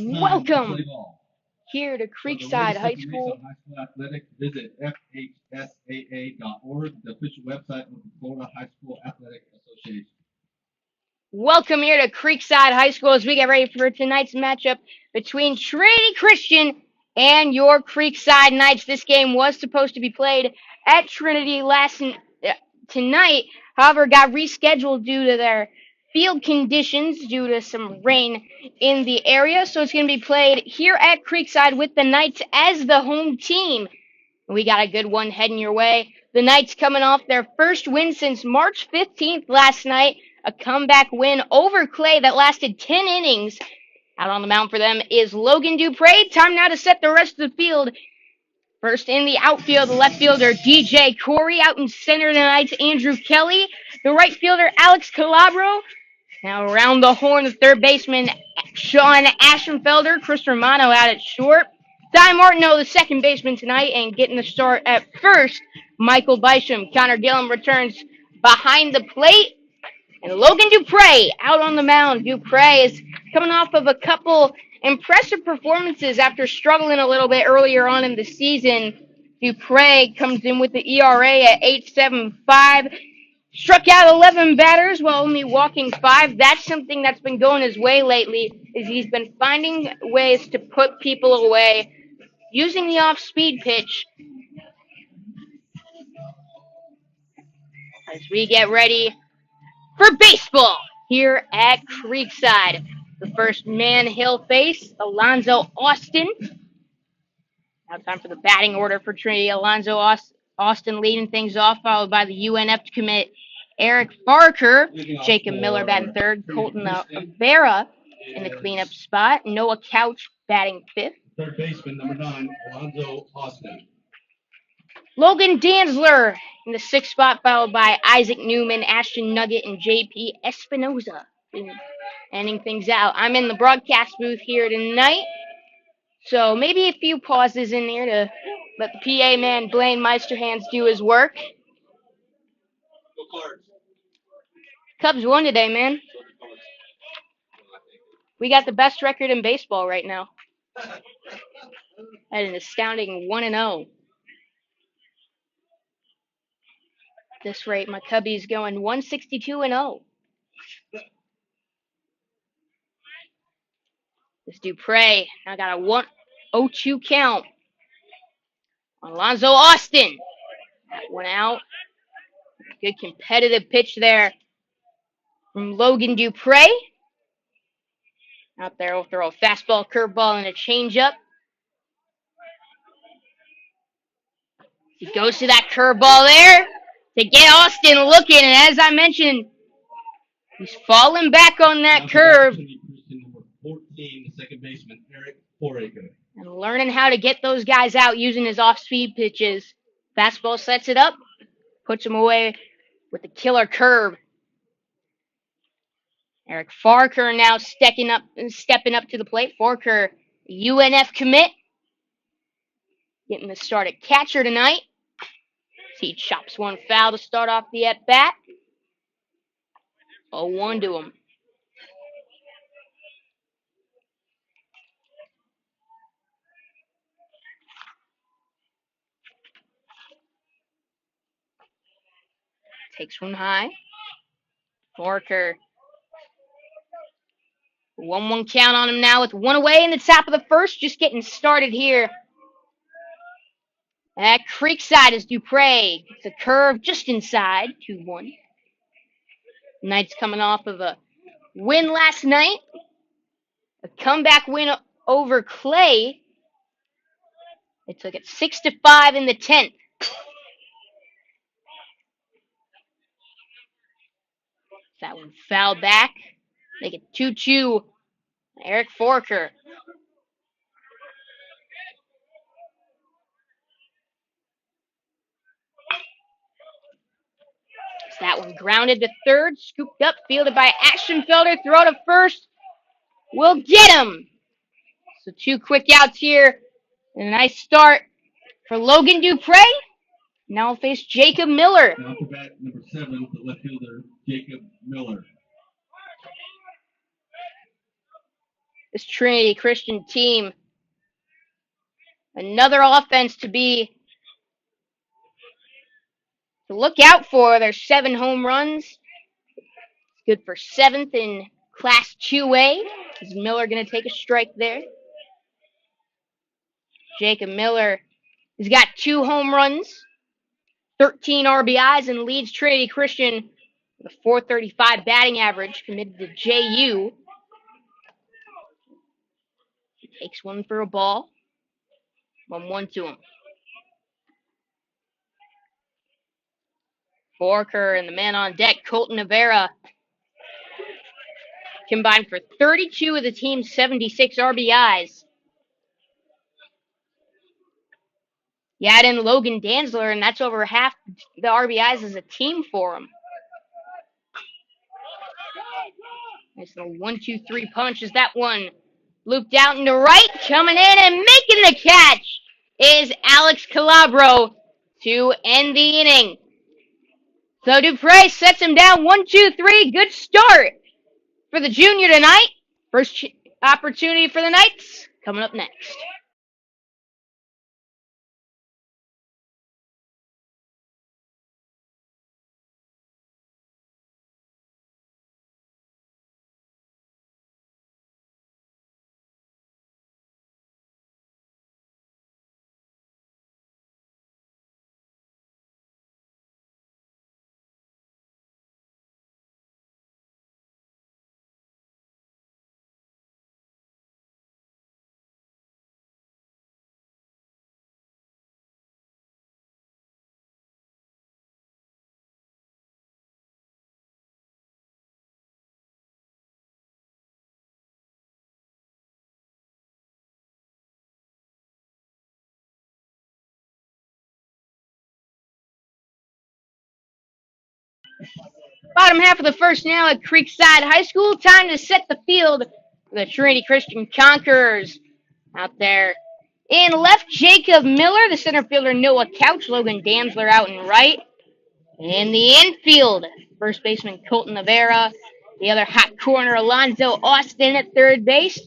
Welcome here to Creekside High School. High school athletics, visit fhsaa.org, the official website of the Florida High School Athletic Association. Welcome here to Creekside High School as we get ready for tonight's matchup between Trinity Christian and your Creekside Knights. This game was supposed to be played at Trinity tonight, however, got rescheduled due to their field conditions due to some rain in the area. So it's going to be played here at Creekside with the Knights as the home team. We got a good one heading your way. The Knights coming off their first win since March 15th last night, a comeback win over Clay that lasted 10 innings. Out on the mound for them is Logan Dupre. Time now to set the rest of the field. First in the outfield, the left fielder DJ Corey. Out in center tonight, Andrew Kelly. The right fielder Alex Calabro. Now around the horn, the third baseman Sean Aschenfelder. Chris Romano out at short. Di Martineau, the second baseman tonight, and getting the start at first, Michael Bysham. Connor Gillum returns behind the plate. And Logan Dupre out on the mound. Dupre is coming off of a couple impressive performances after struggling a little bit earlier on in the season. Dupre comes in with the ERA at 8.75. Struck out 11 batters while only walking 5. That's something that's been going his way lately, is he's been finding ways to put people away using the off-speed pitch. As we get ready for baseball here at Creekside. The first man he'll face, Alonzo Austin. Now time for the batting order for Trinity. Alonzo Austin leading things off, followed by the UNF commit Eric Barker. Jacob Miller batting third. Colton Vera in the cleanup spot. Noah Couch batting fifth. Third baseman, number 9, Alonzo Austin. Logan Danzler in the sixth spot, followed by Isaac Newman, Ashton Nugget, and JP Espinoza. Ending things out. I'm in the broadcast booth here tonight, so maybe a few pauses in there to let the PA man Blaine Meisterhands do his work. Cubs won today, man. We got the best record in baseball right now. At an astounding 1-0. At this rate, my Cubbies going 162-0. This Dupre now got a 1-0-2 count. Alonzo Austin. That one out. Good competitive pitch there from Logan Dupre. Out there, we'll throw a fastball, curveball, and a changeup. He goes to that curveball there to get Austin looking, and as I mentioned, he's falling back on that curve. Number 14, the second baseman, Eric Foraker. And learning how to get those guys out using his off-speed pitches. Fastball sets it up, puts him away with the killer curve. Eric Farker now stepping up to the plate. Farker, UNF commit. Getting the start at catcher tonight. He chops one foul to start off the at-bat. 0-1 to him. Takes one high. Farker. 1-1 count on him now with one away in the top of the first. Just getting started here. At Creekside is Dupre. It's a curve just inside. 2-1. Knights coming off of a win last night. A comeback win over Clay. They took it 6-5 in the 10th. That one fouled back. Make it 2-2. Eric Forker. That one grounded to third, scooped up, fielded by Aschenfelder, throw to first. We'll get him. So 2 quick outs here. And a nice start for Logan Dupre. Now we'll face Jacob Miller. Now for bat number 7, the left fielder, Jacob Miller. this Trinity Christian team. Another offense to look out for. There's 7 home runs. Good for 7th in Class 2A. Is Miller going to take a strike there? Jacob Miller has got 2 home runs, 13 RBIs, and leads Trinity Christian with a .435 batting average, committed to JU. He takes one for a ball. 1-1 to him. Forker and the man on deck, Colton Rivera, combined for 32 of the team's 76 RBIs. You add in Logan Danzler, and that's over half the RBIs as a team for him. Nice little 1-2-3 punch as that one looped out into right. Coming in and making the catch is Alex Calabro to end the inning. So Dupre sets him down 1-2-3. Good start for the junior tonight. First opportunity for the Knights coming up next. Bottom half of the first now at Creekside High School. Time to set the field for the Trinity Christian Conquerors. Out there in left, Jacob Miller. The center fielder, Noah Couch. Logan Danzler out in right. In the infield, first baseman Colton Rivera. The other hot corner, Alonzo Austin at third base.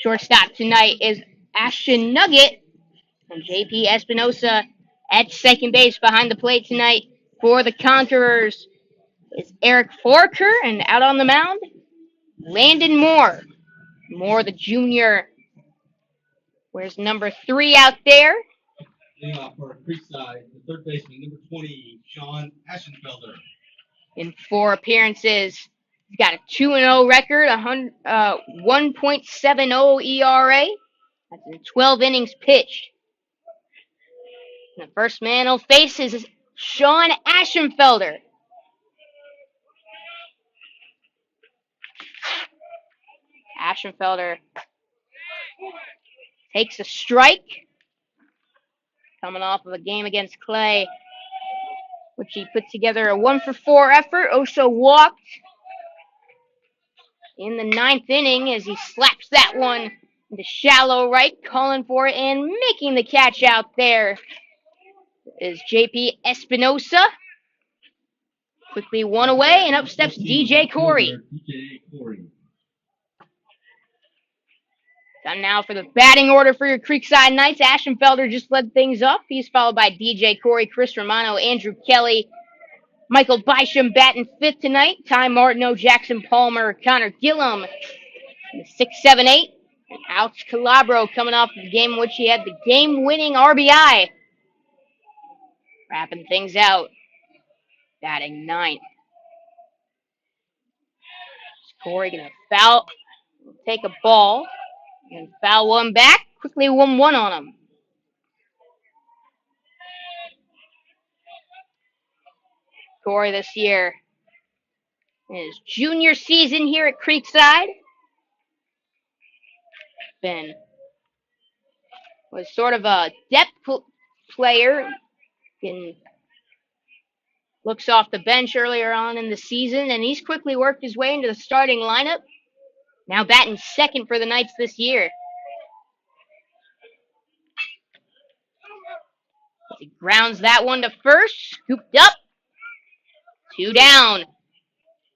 Shortstop tonight is Ashton Nugget. And JP Espinosa at second base. Behind the plate tonight for the Conquerors is Eric Forker. And out on the mound, Landon Moore. Moore, the junior. Where's number 3 out there? For Creekside, the third baseman, number 20, Sean Aschenfelder. In 4 appearances, he's got a 2-0 record, 1.70 ERA. That's in 12 innings pitched. And the first man he'll face is Sean Aschenfelder. Aschenfelder takes a strike. Coming off of a game against Clay, which he put together a 1-for-4 effort. Also walked in the 9th inning as he slaps that one into shallow right, calling for it and making the catch out there is JP Espinosa. Quickly one away, and up steps DJ Corey. Time now for the batting order for your Creekside Knights. Aschenfelder just led things up. He's followed by DJ Corey, Chris Romano, Andrew Kelly, Michael Bysham batting 5th tonight. Ty Martineau, Jackson Palmer, Connor Gillum, 6, 7, 8. And Alex Calabro coming off the game in which he had the game-winning RBI. Wrapping things out. Batting 9th. Corey gonna foul, take a ball, and foul one back. Quickly 1-1 on him. Corey this year in his junior season here at Creekside was sort of a depth player. Looks off the bench earlier on in the season, and he's quickly worked his way into the starting lineup. Now batting 2nd for the Knights this year. He grounds that one to first, scooped up, 2 down.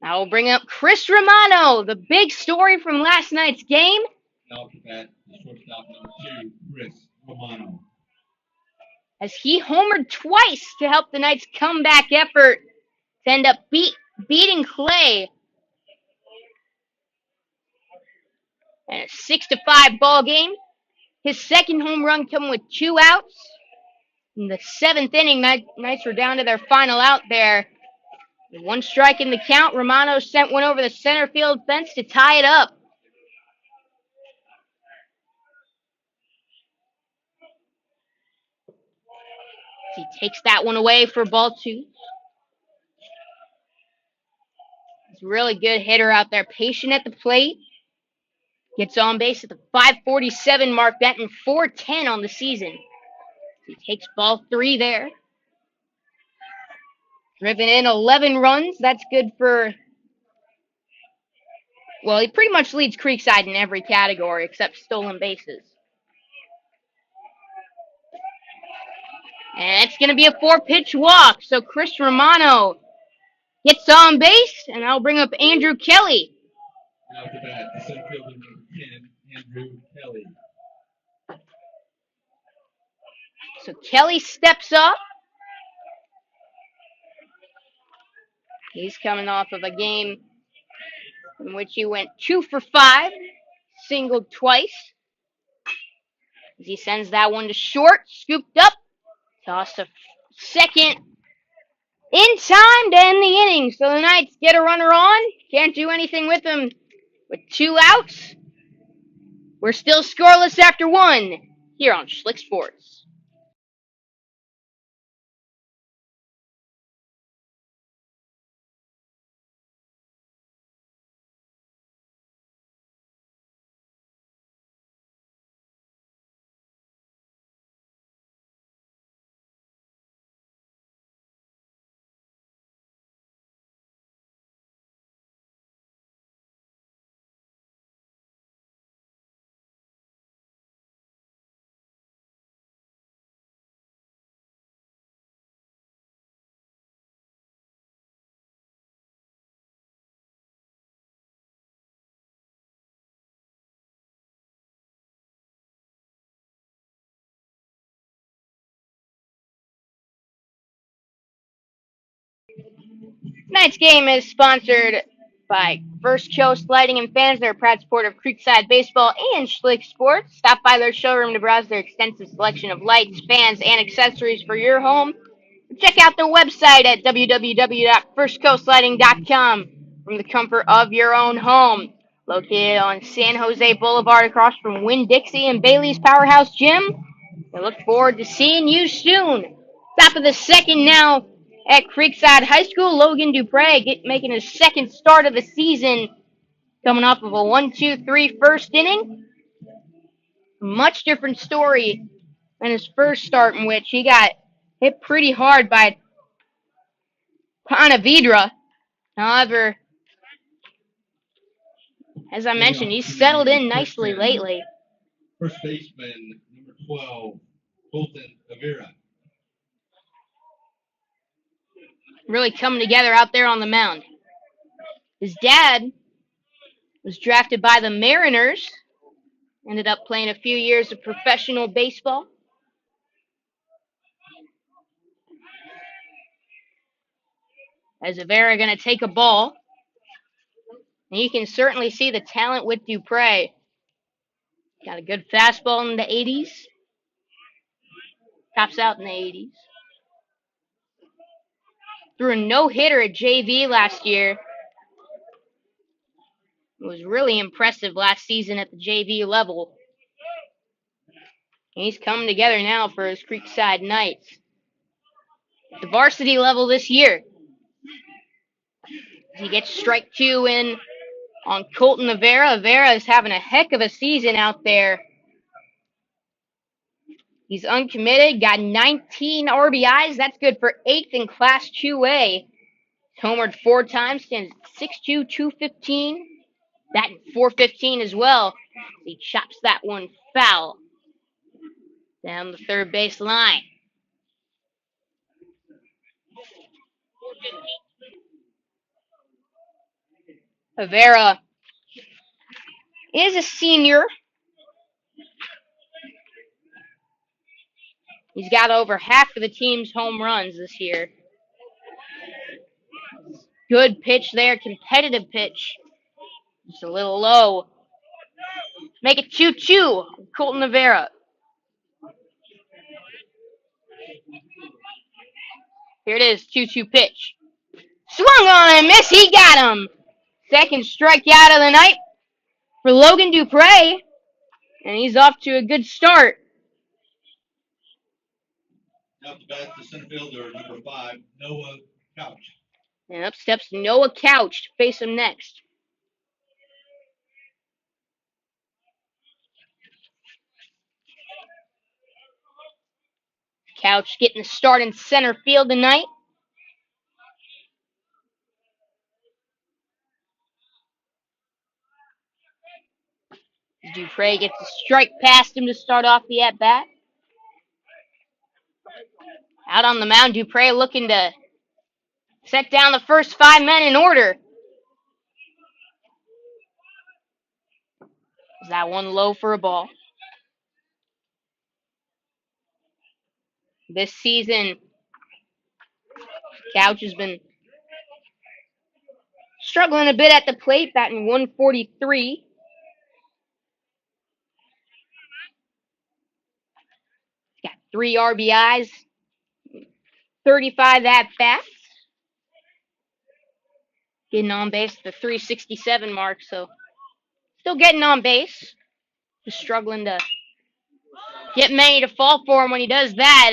Now we'll bring up Chris Romano, the big story from last night's game. Out to bat, the shortstop number 2, Chris Romano. As he homered twice to help the Knights' comeback effort to end up beating Clay. And a 6-5 ball game. His second home run coming with 2 outs. In the 7th inning, Knights were down to their final out there. With 1 strike in the count, Romano sent one over the center field fence to tie it up. He takes that one away for ball 2. He's a really good hitter out there, patient at the plate. Gets on base at the 547 mark, batting .410 on the season. He takes ball 3 there. Driven in 11 runs. That's good for... Well, he pretty much leads Creekside in every category except stolen bases. And it's going to be a 4-pitch walk. So Chris Romano gets on base, and that'll bring up Andrew Kelly. Out to bat, the center fielder number 10, Andrew Kelly. So Kelly steps up. He's coming off of a game in which he went 2 for 5, singled twice. As he sends that one to short, scooped up, tossed to second in time to end the inning. So the Knights get a runner on. Can't do anything with them with 2 outs. We're still scoreless after 1 here on Schlick Sports. Tonight's game is sponsored by First Coast Lighting and Fans. They're a proud supporter of Creekside Baseball and Schlick Sports. Stop by their showroom to browse their extensive selection of lights, fans, and accessories for your home. Check out their website at www.firstcoastlighting.com from the comfort of your own home. Located on San Jose Boulevard across from Winn-Dixie and Bailey's Powerhouse Gym. I look forward to seeing you soon. Top of the second now at Creekside High School. Logan Dupre making his second start of the season, coming off of a 1-2-3 first inning. Much different story than his first start, in which he got hit pretty hard by Panavidra. However, as I mentioned, he's settled in nicely lately. First baseman number 12, Colton Avera. Really coming together out there on the mound. His dad was drafted by the Mariners. Ended up playing a few years of professional baseball. As Avera going to take a ball. And you can certainly see the talent with Dupre. Got a good fastball in the 80s. Tops out in the 80s. Threw a no-hitter at JV last year. It was really impressive last season at the JV level. And he's coming together now for his Creekside Knights. At the varsity level this year. He gets strike 2 in on Colton Avera. Avera is having a heck of a season out there. He's uncommitted, got 19 RBIs. That's good for 8th in Class 2A. Homered 4 times, stands 6'2", 215. Batting .415 as well. He chops that one foul down the third base line. Avera is a senior, He's got over half of the team's home runs this year. Good pitch there, competitive pitch. Just a little low. Make it 2-2. Colton Rivera. Here it is, 2-2 pitch. Swung on and miss. He got him. Second strikeout of the night for Logan Dupre. And he's off to a good start. Now to bat, the center fielder, number 5, Noah Couch. And up steps Noah Couch to face him next. Couch getting the start in center field tonight. Dupre gets a strike past him to start off the at-bat. Out on the mound, Dupre looking to set down the first 5 men in order. Is that one low for a ball? This season, Couch has been struggling a bit at the plate, batting 143. He's got 3 RBIs, 35 at-bats. Getting on base at the 367 mark, so still getting on base. Just struggling to get many to fall for him when he does that.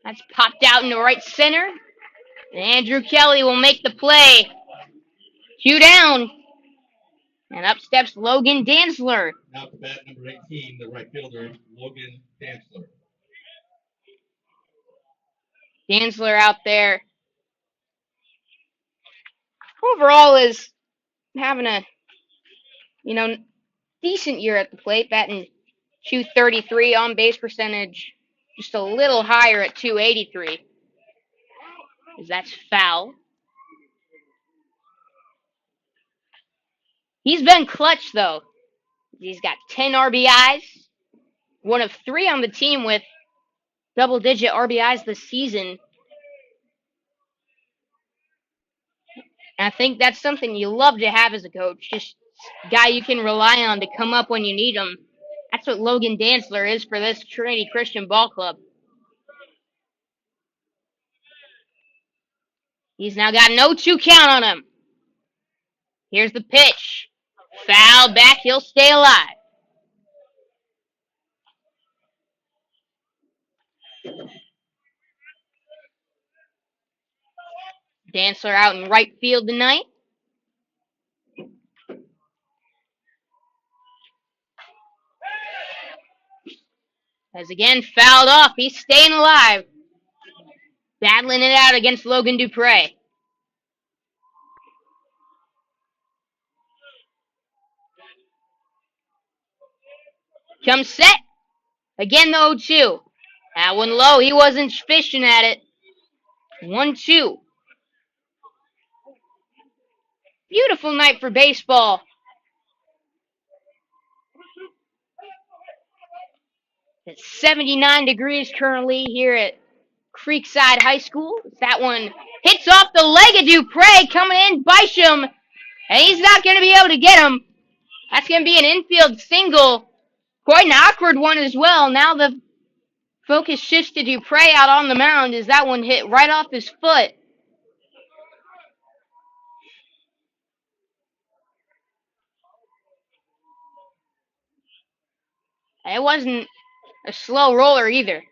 That's popped out into right center. And Andrew Kelly will make the play. 2 down. And up steps Logan Dantzler. Now to bat, number 18, the right fielder, Logan Dantzler. Dantzler out there. Overall is having a, decent year at the plate, batting 233, on base percentage just a little higher at 283. As that's foul. He's been clutch though. He's got 10 RBIs, one of 3 on the team with double-digit RBIs this season. And I think that's something you love to have as a coach, just a guy you can rely on to come up when you need him. That's what Logan Dantzler is for this Trinity Christian Ball Club. He's now got an 0-2 count on him. Here's the pitch. Foul back, he'll stay alive. Dantzler out in right field tonight. As again, fouled off. He's staying alive. Battling it out against Logan Dupre. Comes set. Again, the 0-2. That one low. He wasn't fishing at it. 1-2. Beautiful night for baseball. It's 79 degrees currently here at Creekside High School. That one hits off the leg of Dupre, coming in, Bisham, and he's not going to be able to get him. That's going to be an infield single. Quite an awkward one as well. Now the focus shifts to Dupre out on the mound as that one hit right off his foot. It wasn't a slow roller either.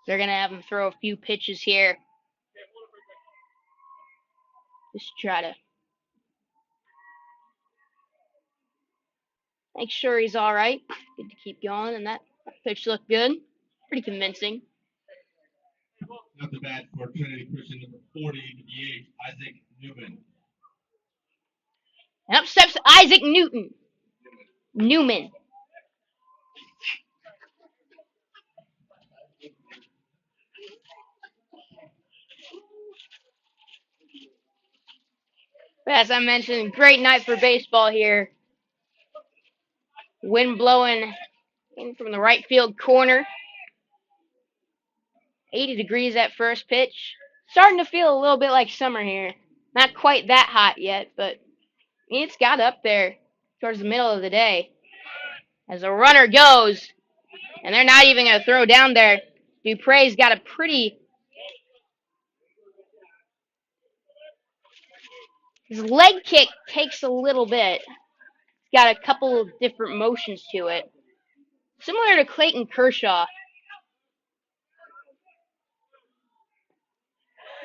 They're going to have him throw a few pitches here. Just try to make sure he's all right. Good to keep going, and that pitch looked good. Pretty convincing. Not the bat for Trinity Christian, number 40, the DH, Isaac Newman. And up steps Isaac Newman. As I mentioned, great night for baseball here. Wind blowing in from the right field corner. 80 degrees at first pitch. Starting to feel a little bit like summer here. Not quite that hot yet, but it's got up there towards the middle of the day. As a runner goes, and they're not even going to throw down there. Dupre's got a pretty... His leg kick takes a little bit. He's got a couple of different motions to it. Similar to Clayton Kershaw.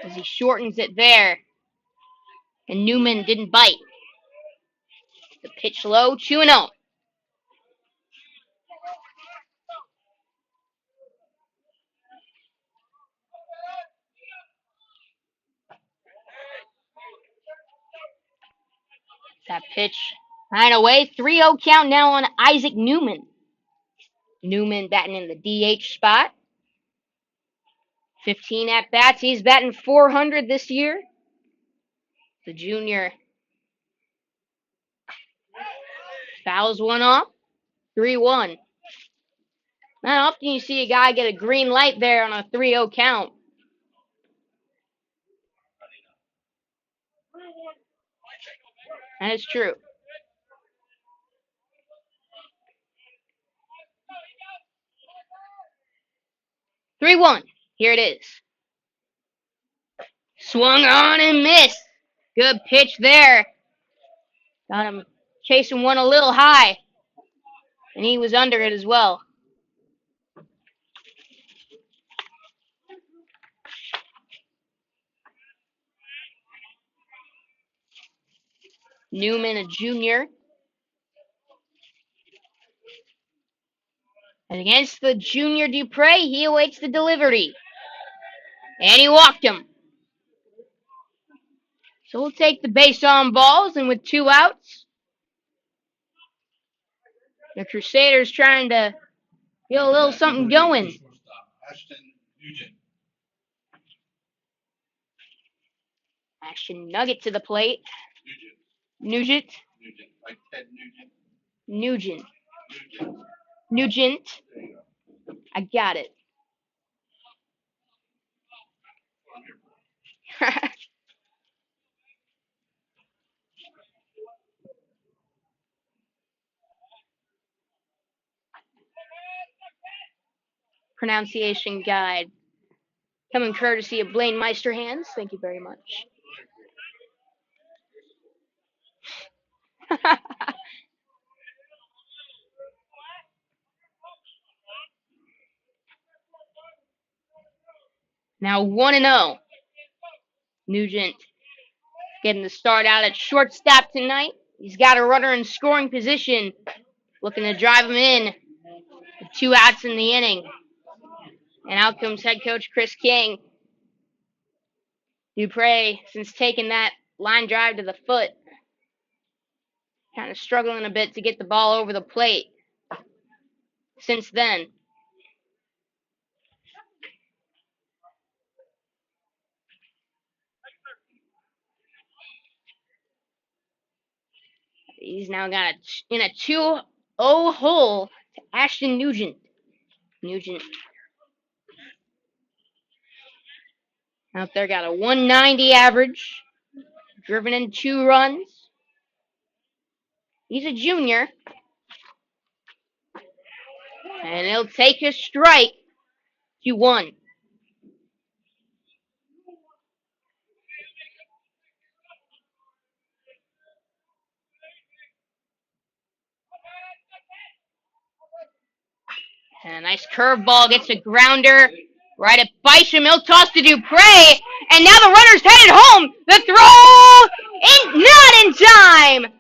As he shortens it there. And Newman didn't bite. The pitch low, 2-0. That pitch right away. 3-0 count now on Isaac Newman. Newman batting in the DH spot. 15 at-bats. He's batting .400 this year. The junior fouls one off. 3-1. Not often you see a guy get a green light there on a 3-0 count. That is true. (3-1). Here it is. Swung on and missed. Good pitch there. Got him chasing one a little high. And he was under it as well. Newman, a junior. And against the junior Dupre, he awaits the delivery. And he walked him. So we'll take the base on balls, and with 2 outs, the Crusaders trying to get a little something going. Ashton Nugget to the plate. Nugent. Like Ted Nugent. Nugent. I got it. Pronunciation guide. Coming courtesy of Blaine Meisterhands. Thank you very much. Now 1-0. Nugent getting the start out at shortstop tonight. He's got a runner in scoring position. Looking to drive him in. With 2 outs in the inning. And out comes head coach Chris King. Dupre, since taking that line drive to the foot, kind of struggling a bit to get the ball over the plate since then. He's now got in a 2-0 hole to Ashton Nugent. Nugent out there got a 190 average, driven in 2 runs. He's a junior. And he'll take a strike. 2-1. And a nice curveball gets a grounder right at Bisham. He'll toss to Dupre. And now the runner's headed home. The throw not in time.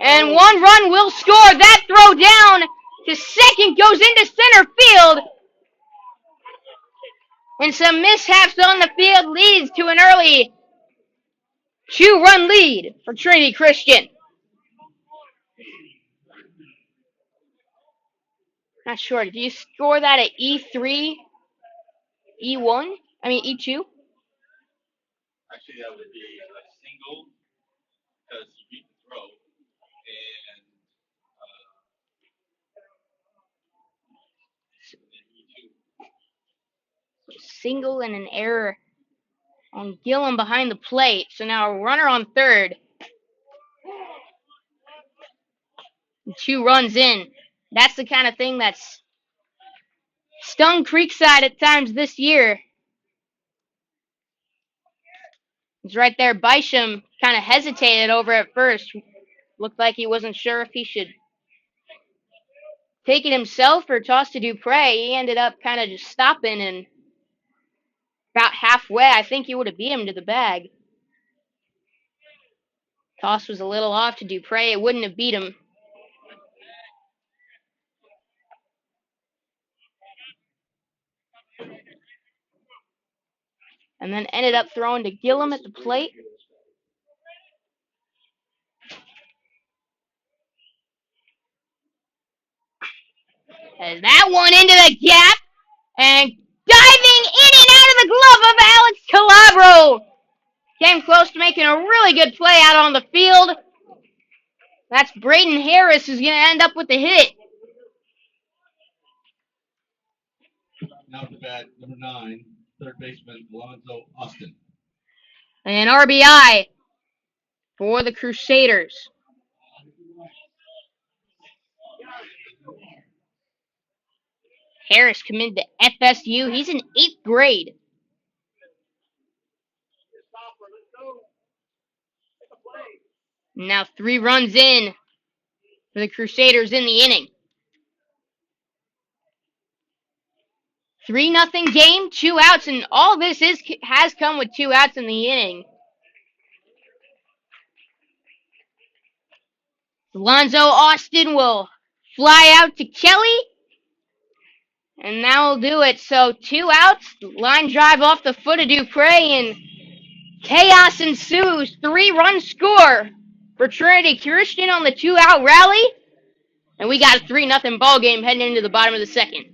And 1 run will score. That throw down to second goes into center field. And some mishaps on the field leads to an early 2-run lead for Trinity Christian. Not sure. Did you score that at E3? E1? I mean E2? Actually, that would be a single because he beat the throw. And Single and an error on Gillum behind the plate. So now a runner on third. 2 runs in. That's the kind of thing that's stung Creekside at times this year. It's right there. Bisham kind of hesitated over at first. Looked like he wasn't sure if he should take it himself or toss to Dupre. He ended up kind of just stopping, and about halfway, I think he would have beat him to the bag. Toss was a little off to Dupre. It wouldn't have beat him. And then ended up throwing to Gillum at the plate. And that one into the gap. And diving in and out of the glove of Alex Calabro. Came close to making a really good play out on the field. That's Braden Harris who's going to end up with the hit. now at the bat, number 9, third baseman Alonzo Austin. An RBI for the Crusaders. Harris committed to FSU. He's in 8th grade. Now 3 runs in for the Crusaders in the inning. 3-0 game, 2 outs, and all this has come with 2 outs in the inning. Alonzo Austin will fly out to Kelly, and that will do it. So 2 outs, line drive off the foot of Dupre, and chaos ensues. 3-run score for Trinity Christian on the 2-out rally, and we got a 3-0 ball game heading into the bottom of the second.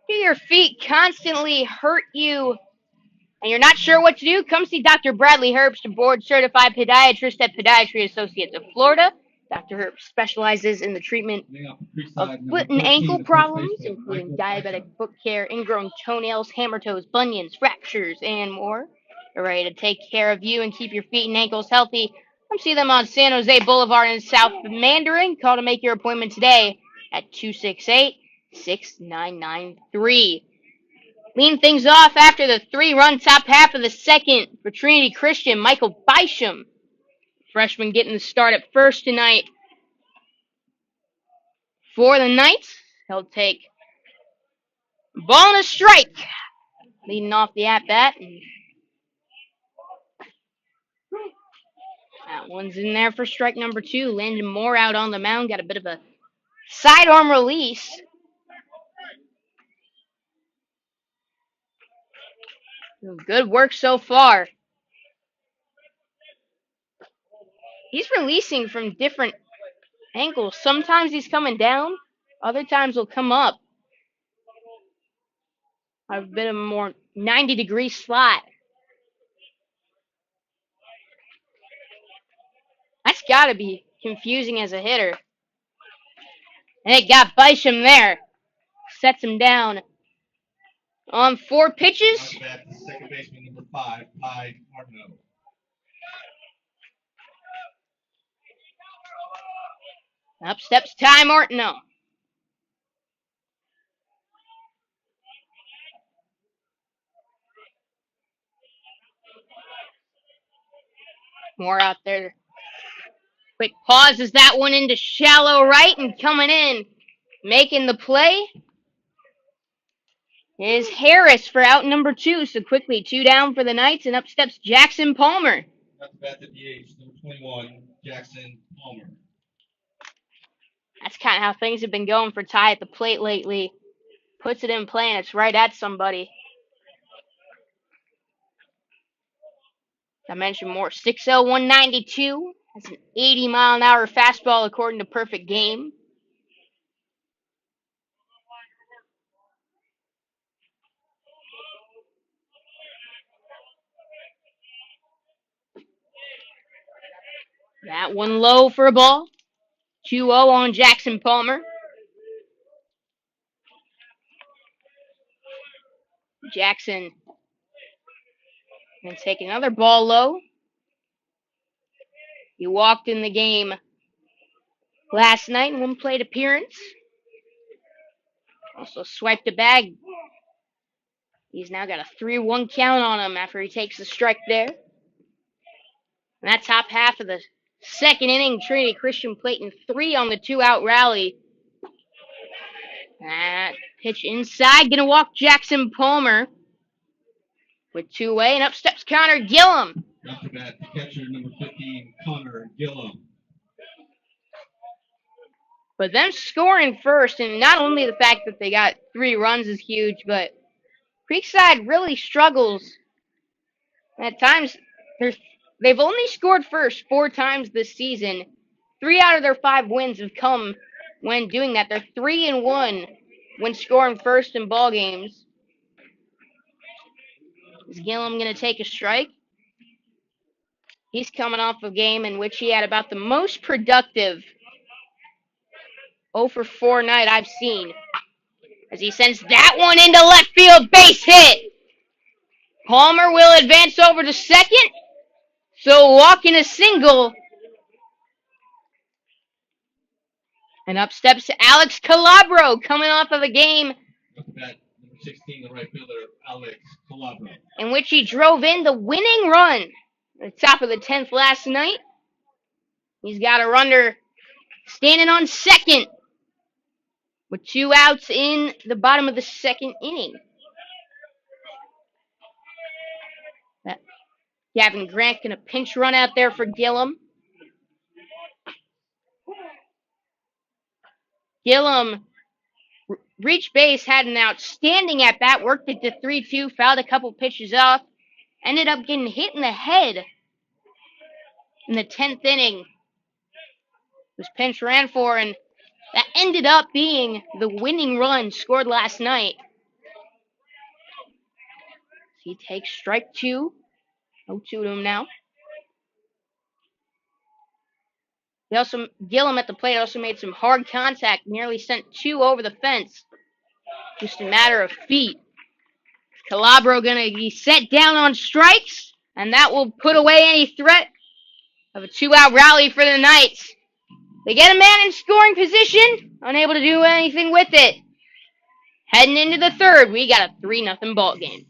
Do your feet constantly hurt you and you're not sure what to do? Come see Dr. Bradley Herbst, a board-certified podiatrist at Podiatry Associates of Florida. Dr. Herbst specializes in the treatment of foot and ankle problems, including diabetic foot care, ingrown toenails, hammer toes, bunions, fractures, and more. They're ready to take care of you and keep your feet and ankles healthy. Come see them on San Jose Boulevard in South Mandarin. Call to make your appointment today at 268-6993. Leading things off after the 3-run top half of the second for Trinity Christian, Michael Bisham, freshman, getting the start at first tonight for the Knights. He'll take ball and a strike, leading off the at-bat. And that one's in there for strike number 2. Landon Moore out on the mound, got a bit of a sidearm release. Good work so far. He's releasing from different angles. Sometimes he's coming down, other times he'll come up. A bit of a more 90-degree slot. That's got to be confusing as a hitter. And it got Bisham there. Sets him down on 4 pitches. Second baseman number 5, Ty Martineau. Up steps Ty Martineau. More out there. Quick pauses that one into shallow right and coming in. Making the play is Harris for out number 2. So quickly 2 down for the Knights, and up steps Jackson Palmer. That's bat at the age, number 21, Jackson Palmer. That's kind of how things have been going for Ty at the plate lately. Puts it in play and it's right at somebody. I mentioned more. 6'0", 192. That's an 80-mile-an-hour fastball according to Perfect Game. That one low for a ball. 2-0 on Jackson Palmer. Jackson and take another ball low. He walked in the game last night in one plate appearance. Also swiped a bag. He's now got a 3-1 count on him after he takes the strike there. And that top half of the second inning, Trinity Christian Platon 3 on the 2-out rally. That pitch inside, gonna walk Jackson Palmer with 2 away, and up steps Connor Gillum. After bat, the catcher, number 15, Connor Gillum. But them scoring first, and not only the fact that they got 3 runs is huge, but Creekside really struggles. At times, they've only scored first 4 times this season. 3 out of their 5 wins have come when doing that. They're 3-1 when scoring first in ball games. Is Gillum going to take a strike? He's coming off a game in which he had about the most productive 0 for 4 night I've seen. As he sends that one into left field, base hit. Palmer will advance over to second. So walking a single. And up steps Alex Calabro coming off of a game Number 16, the right fielder, Alex Calabro. In which he drove in the winning run at the top of the 10th last night. He's got a runner standing on second with 2 outs in the bottom of the second inning. Gavin Grant going to pinch run out there for Gillum. Gillum reached base, had an outstanding at-bat, worked it to 3-2, fouled a couple pitches off, ended up getting hit in the head in the 10th inning. Was pinch ran for, and that ended up being the winning run scored last night. He takes strike 2. 0-2 to him now. Gillum at the plate also made some hard contact, nearly sent 2 over the fence. Just a matter of feet. Calabro gonna be set down on strikes, and that will put away any threat of a 2-out rally for the Knights. They get a man in scoring position, unable to do anything with it. Heading into the third, we got a 3-0 ball game.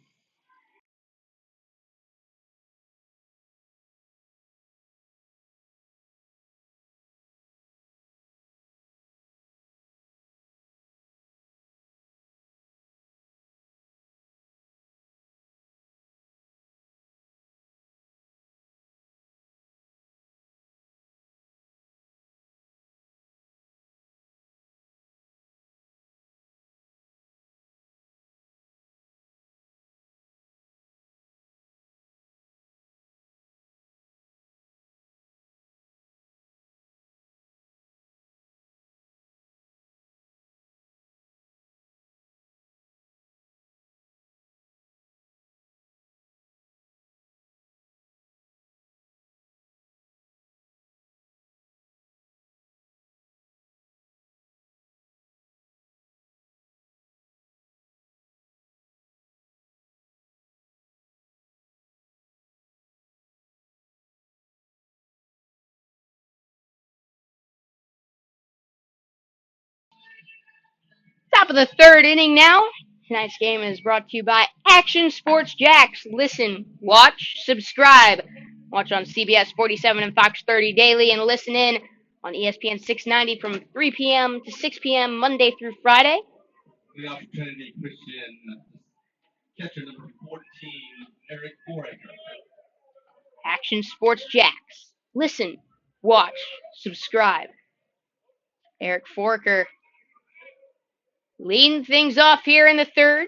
Top of the third inning now. Tonight's game is brought to you by Action Sports Jacks. Listen, watch, subscribe. Watch on CBS 47 and Fox 30 daily, and listen in on ESPN 690 from 3 p.m. to 6 p.m. Monday through Friday. We have Trinity Christian catcher number 14, Eric Foraker. Action Sports Jacks. Listen, watch, subscribe. Eric Foraker leading things off here in the third.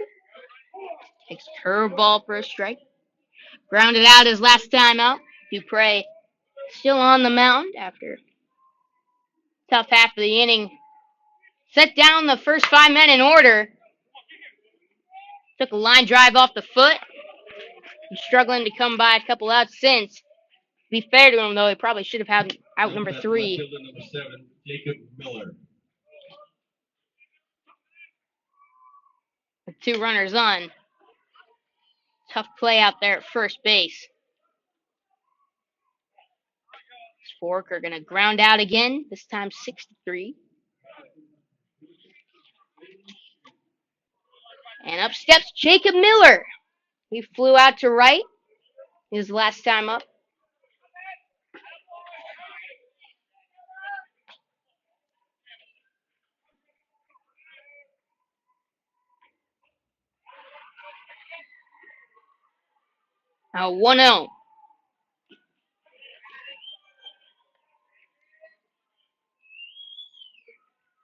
Takes curveball for a strike. Grounded out his last time out. Dupre still on the mound after tough half of the inning. Set down the first 5 men in order. Took a line drive off the foot. He's struggling to come by a couple outs since. To be fair to him, though, he probably should have had out number 3. Number 7, Jacob Miller. With 2 runners on. Tough play out there at first base. Fork are going to ground out again, this time 6-3. And up steps Jacob Miller. He flew out to right his last time up. Now 1-0.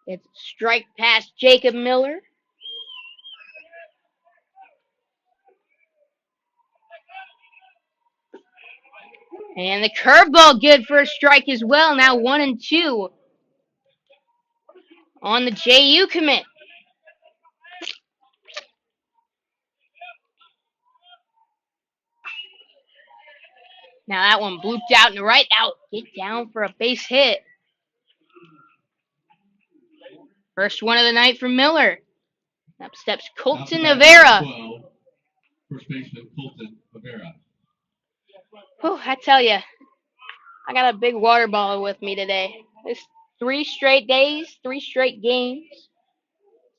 It's strike past Jacob Miller. And the curveball good for a strike as well. Now 1-2 on the JU commit. Now that one blooped out in the right. Out. Get down for a base hit. First one of the night for Miller. Up steps Colton Rivera. First baseman Colton Rivera. Oh, I tell you, I got a big water bottle with me today. It's 3 straight days, 3 straight games.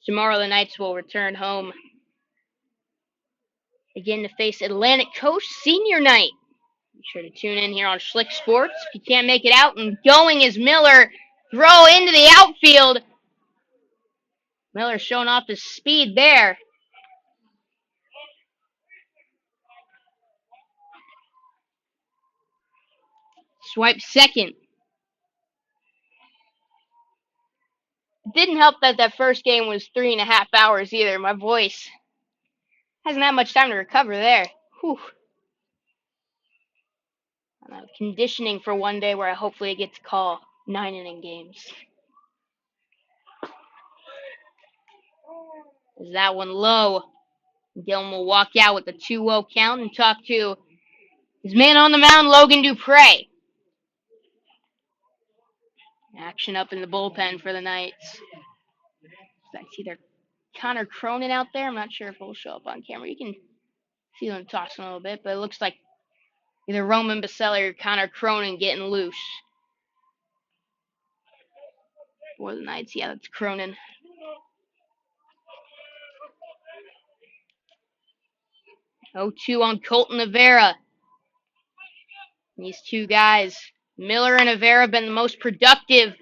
Tomorrow the Knights will return home again to face Atlantic Coast Senior Night. Be sure to tune in here on Schlick Sports. If you can't make it out, and going is Miller. Throw into the outfield. Miller showing off his speed there. Swipe second. It didn't help that first game was 3.5 hours either. My voice hasn't had much time to recover there. Whew. Conditioning for one day where I hopefully get to call 9-inning games. Is that one low? Gillen will walk out with a 2-0 count and talk to his man on the mound, Logan Dupre. Action up in the bullpen for the Knights. That's either Connor Cronin out there. I'm not sure if he'll show up on camera. You can see him tossing a little bit, but it looks like either Roman Baselli or Connor Cronin getting loose. For the Knights, yeah, that's Cronin. Oh, 2 on Colton Rivera. These two guys, Miller and Rivera, have been the most productive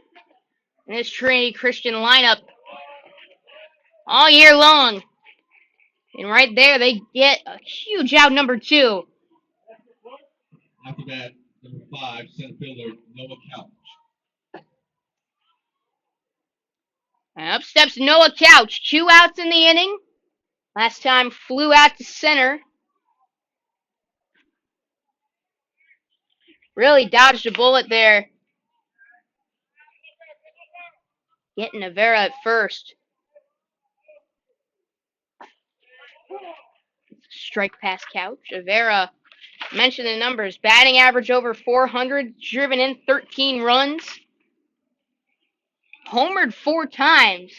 in this Trinity Christian lineup all year long. And right there, they get a huge out number 2. After that, number 5, center fielder Noah Couch. And up steps Noah Couch. 2 outs in the inning. Last time flew out to center. Really dodged a bullet there. Getting Rivera at first. Strike past Couch. Rivera, mentioned the numbers. Batting average over 400. Driven in 13 runs. Homered 4 times.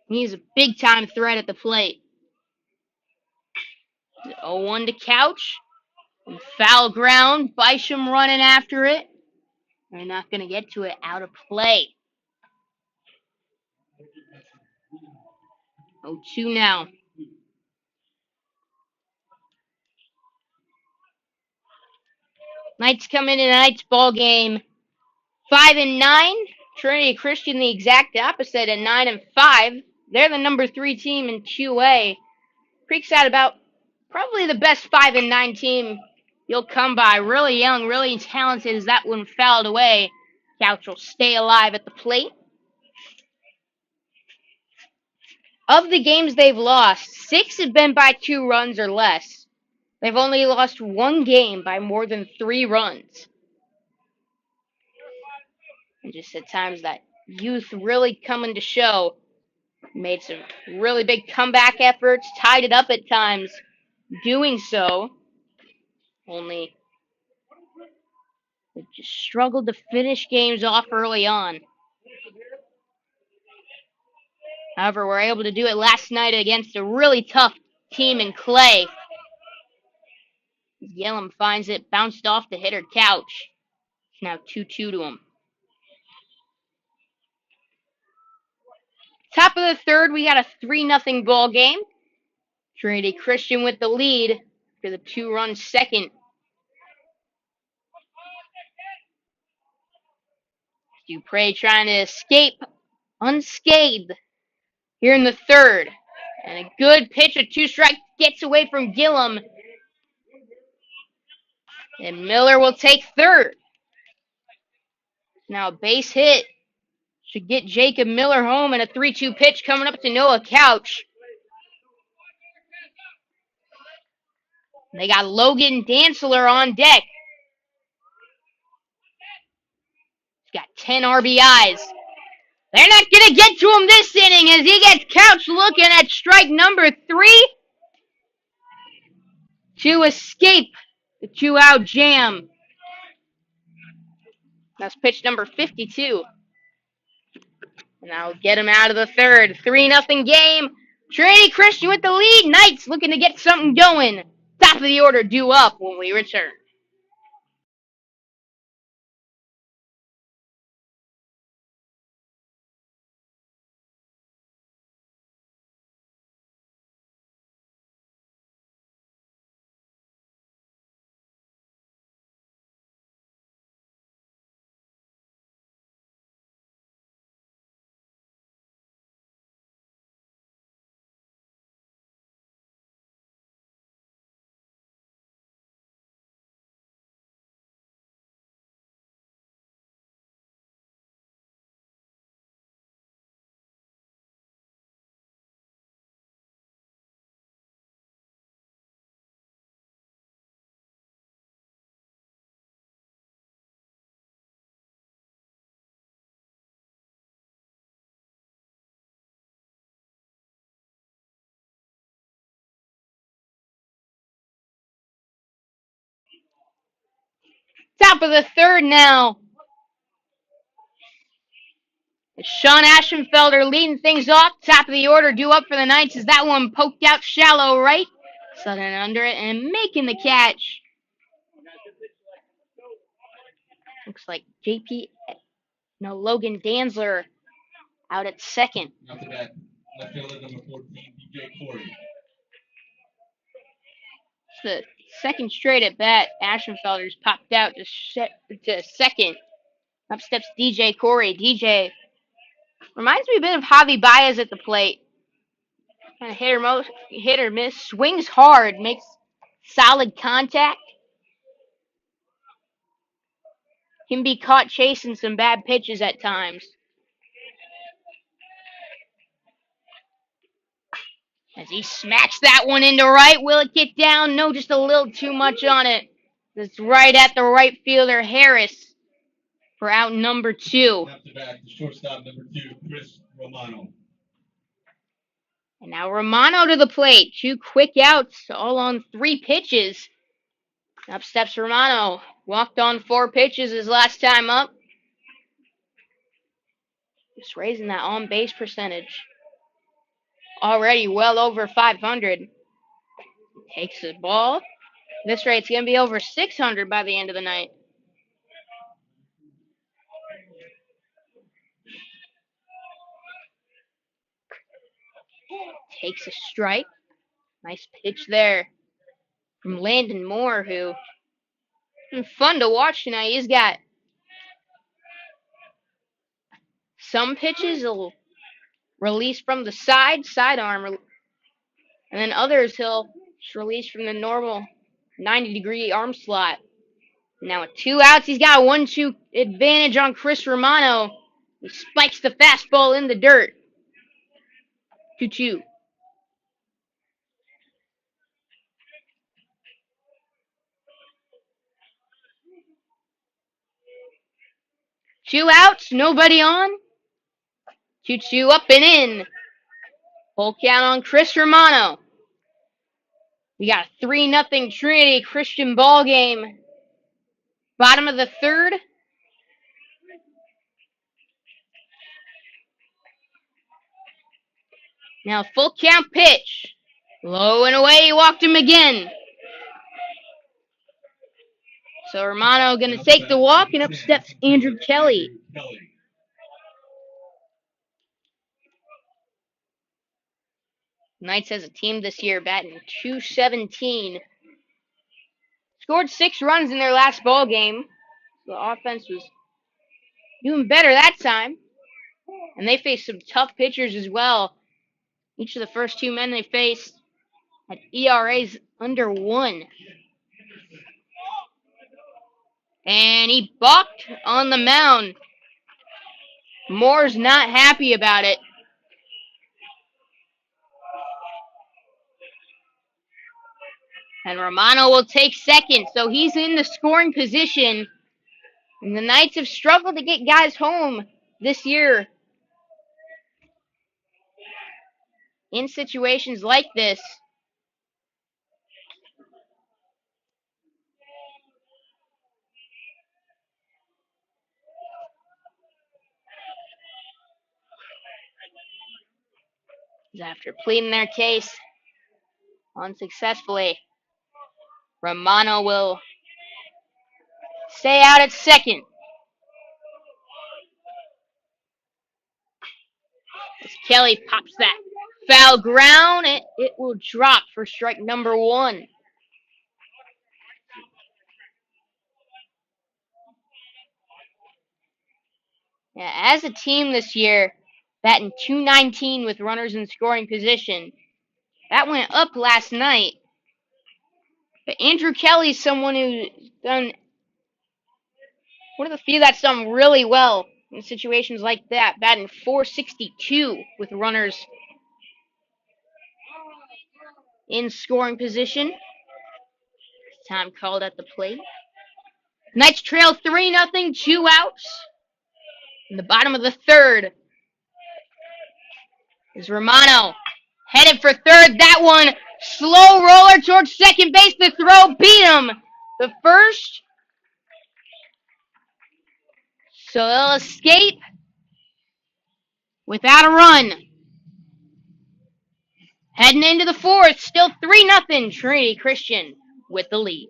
He's a big-time threat at the plate. 0-1 to Couch. Foul ground. Bisham running after it. They're not going to get to it. Out of play. 0-2 now. Knights come into tonight's ball game 5-9. Trinity Christian the exact opposite at 9-5. They're the number 3 team in QA. Creekside about probably the best 5-9 team you'll come by. Really young, really talented as that one fouled away. Couch will stay alive at the plate. Of the games they've lost, 6 have been by 2 runs or less. They've only lost 1 game by more than 3 runs. And just at times that youth really coming to show. Made some really big comeback efforts, tied it up at times doing so. Only they just struggled to finish games off early on. However, we're able to do it last night against a really tough team in Clay. Yellum finds it, bounced off the hitter Couch. It's now 2-2 to him. Top of the third, we got a 3-0 ball game. Trinity Christian with the lead for the 2-run second. Dupre trying to escape unscathed here in the third. And a good pitch, a 2-strike, gets away from Gillum. And Miller will take third. Now a base hit should get Jacob Miller home, and a 3-2 pitch coming up to Noah Couch. They got Logan Dantzler on deck. He's got 10 RBIs. They're not going to get to him this inning as he gets Couch looking at strike number 3 to escape the 2-out jam. That's pitch number 52. And that'll get him out of the third. 3-0 game. Trinity Christian with the lead. Knights looking to get something going. Top of the order due up when we return. Top of the third now. It's Sean Ashenfelder leading things off. Top of the order due up for the Knights as that one poked out shallow right. Southern under it and making the catch. Looks like Logan Dantzler out at second. After that, left fielder number 14, DJ Corey. It's the second straight at bat. Ashenfelder's popped out to second. Up steps DJ Corey. DJ reminds me a bit of Javi Baez at the plate. Kind of hit or miss. Swings hard. Makes solid contact. Can be caught chasing some bad pitches at times. As he smacks that one into right. Will it get down? No, just a little too much on it. It's right at the right fielder, Harris, for out number 2. After that, the shortstop number 2, Chris Romano. And now Romano to the plate. 2 quick outs, all on 3 pitches. Up steps Romano. Walked on 4 pitches his last time up. Just raising that on-base percentage. Already well over 500. Takes the ball. This rate's going to be over 600 by the end of the night. Takes a strike. Nice pitch there from Landon Moore, who And fun to watch tonight. He's got some pitches he'll release from the sidearm, and then others he'll just release from the normal 90-degree arm slot. Now with 2 outs, he's got a 1-2 advantage on Chris Romano. He spikes the fastball in the dirt. 2-2. 2 outs, nobody on. 2-2 up and in. Full count on Chris Romano. We got a 3-0 Trinity Christian ball game. Bottom of the third. Now full count pitch. Low and away, he walked him again. So Romano going to take the walk, and up steps Andrew Kelly. Knights as a team this year batting .217. Scored 6 runs in their last ball game. The offense was doing better that time. And they faced some tough pitchers as well. Each of the first 2 men they faced had ERAs under 1. And he balked on the mound. Moore's not happy about it. And Romano will take second, so he's in the scoring position. And the Knights have struggled to get guys home this year in situations like this. After pleading their case unsuccessfully, Romano will stay out at second. As Kelly pops that foul ground, it will drop for strike number 1. Yeah, as a team this year, batting .219 with runners in scoring position. That went up last night. But Andrew Kelly's someone who's done one of the few that's done really well in situations like that, batting .462 with runners in scoring position. Time called at the plate. Knights trail 3-0, 2 outs. In the bottom of the third is Romano. Headed for third. That one, slow roller towards second base. The throw beat him. The first. So they'll escape without a run. Heading into the fourth, still 3-0, Trinity Christian with the lead.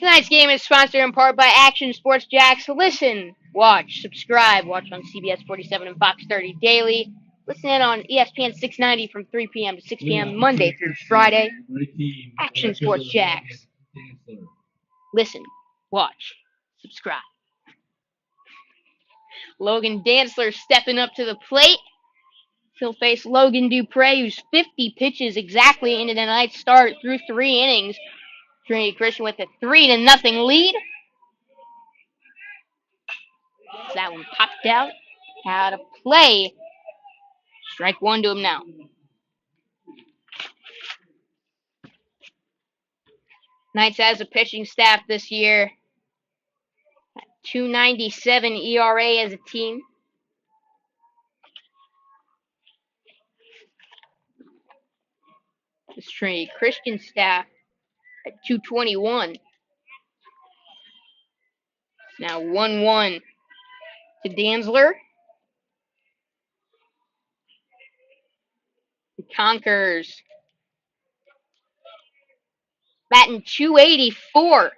Tonight's game is sponsored in part by Action Sports Jacks. Listen, watch, subscribe. Watch on CBS 47 and Fox 30 daily. Listen in on ESPN 690 from 3 p.m. to 6 p.m. Monday through Friday. Action Sports Jacks. Listen, watch, subscribe. Logan Dantzler stepping up to the plate. He'll face Logan Dupre, who's 50 pitches exactly into tonight's start through 3 innings. Trinity Christian with a 3-0 lead. That one popped out of play. Strike one to him now. Knights has a pitching staff this year. 2.97 ERA as a team. This Trinity Christian staff at 2.21. Now 1-1 to Dantzler. He conquers. Batting 284.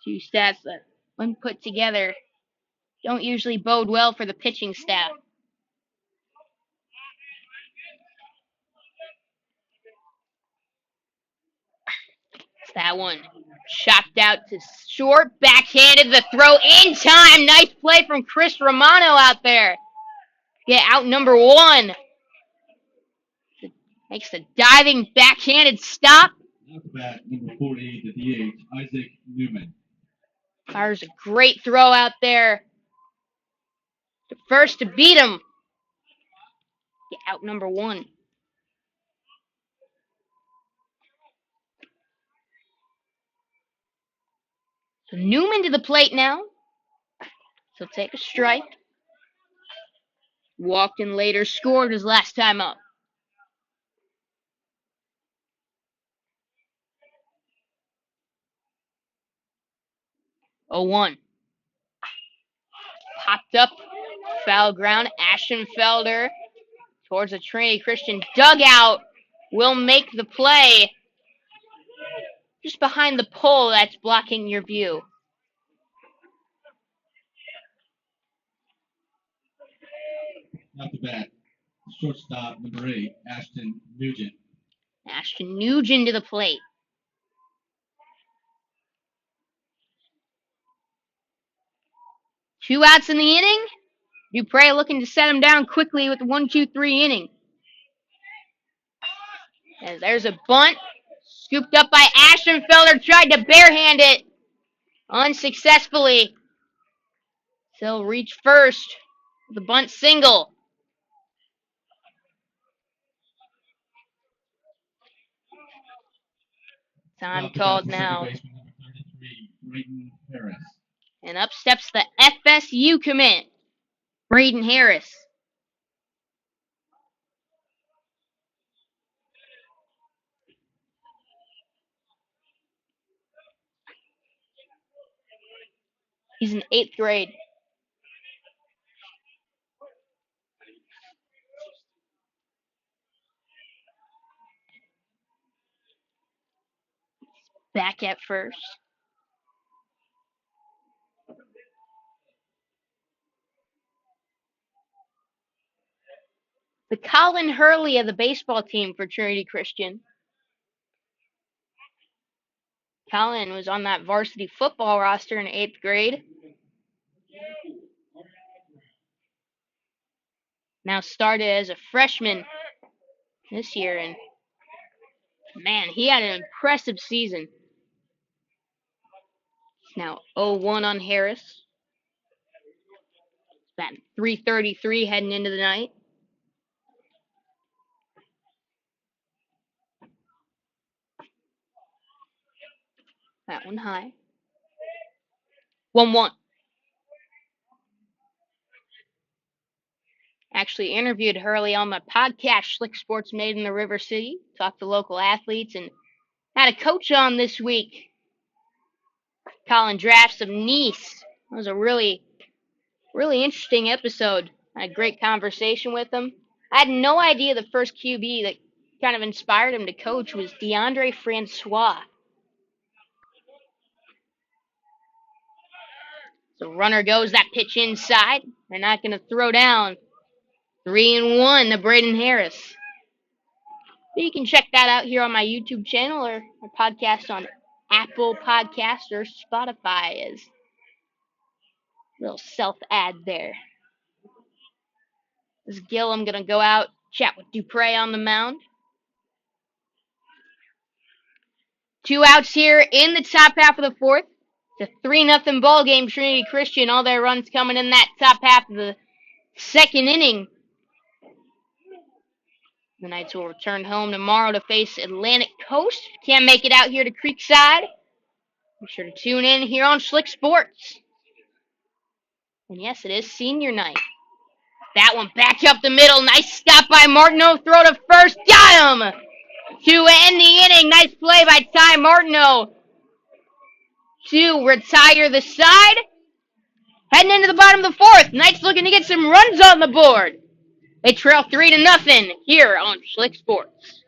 Two stats that, when put together, don't usually bode well for the pitching staff. That one chopped out to short, backhanded the throw in time. Nice play from Chris Romano out there. Get out number one. Makes the diving backhanded stop. Out the bat, number 48, the DH, Isaac Newman. There's a great throw out there. The first to beat him. Get out number one. So Newman to the plate now. So take a strike. Walked in later, scored his last time up. Oh, 1. Popped up, foul ground. Ashenfelder towards the Trinity Christian dugout. Will make the play. Just behind the pole that's blocking your view. Out the bat, shortstop, number 8, Ashton Nugent. Ashton Nugent to the plate. Two outs in the inning. Dupre looking to set him down quickly with the 1-2-3 inning. And there's a bunt. Scooped up by Ashenfelder. Tried to barehand it. Unsuccessfully. He'll reach first. The bunt single. Time called now. And up steps the FSU commit, Braden Harris. He's in 8th grade. Back at first. The Colin Hurley of the baseball team for Trinity Christian. Colin was on that varsity football roster in 8th grade. Now started as a freshman this year, and man, he had an impressive season. Now 0-1 on Harris. It's batting .333 heading into the night. That one high. 1-1. Actually interviewed Hurley on my podcast, Slick Sports Made in the River City. Talked to local athletes and had a coach on this week. Colin Drafts of Nice. It was a really interesting episode. I had a great conversation with him. I had no idea the first QB that kind of inspired him to coach was DeAndre Francois. So runner goes, that pitch inside. They're not going to throw down. 3-1 to Braden Harris. You can check that out here on my YouTube channel or my podcast on Apple Podcasts or Spotify as a little self ad there. This is Gillum going to go out, chat with Dupre on the mound. 2 outs here in the top half of the fourth. It's a 3-0 ball game. Trinity Christian, all their runs coming in that top half of the second inning. The Knights will return home tomorrow to face Atlantic Coast. Can't make it out here to Creekside. Be sure to tune in here on Slick Sports. And yes, it is senior night. That one back up the middle. Nice stop by Martineau. Throw to first. Got him! To end the inning. Nice play by Ty Martineau to retire the side. Heading into the bottom of the fourth. Knights looking to get some runs on the board. They trail 3-0 here on Slick Sports.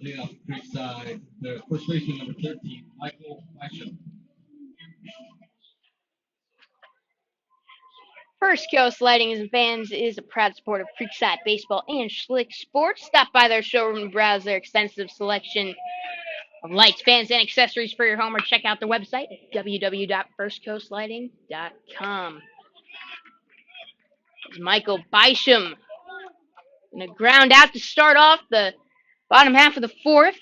Leading off Creekside, the first baseman number 13, Michael Bishop. First Coast Lighting and Fans is a proud supporter of Creekside Baseball and Slick Sports. Stop by their showroom and browse their extensive selection of lights, fans, and accessories for your home, or check out their website at www.firstcoastlighting.com. It's Michael Bisham and a ground out to start off the bottom half of the fourth.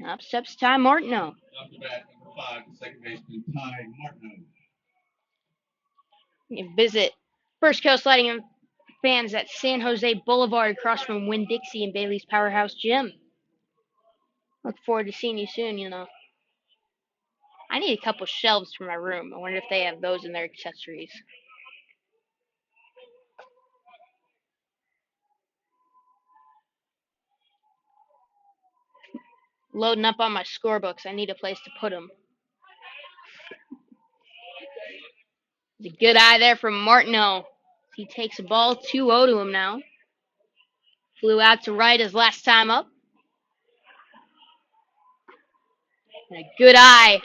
Up steps Ty Martineau. Off the bat, number 5, second baseman Ty Martineau. You can visit First Coast Lighting and Fans at San Jose Boulevard across from Winn-Dixie and Bailey's Powerhouse Gym. Look forward to seeing you soon, I need a couple shelves for my room. I wonder if they have those in their accessories. Loading up on my scorebooks. I need a place to put them. It's a good eye there from Martineau. He takes a ball 2-0 to him now. Flew out to right his last time up. And a good eye.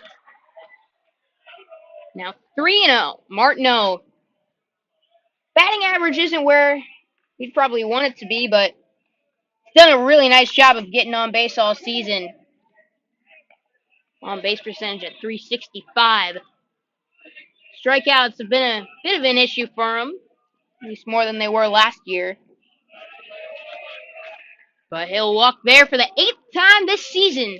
Now 3-0. Martineau. Batting average isn't where he'd probably want it to be, but he's done a really nice job of getting on base all season. On base percentage at .365. Strikeouts have been a bit of an issue for him, at least more than they were last year. But he'll walk there for the 8th time this season.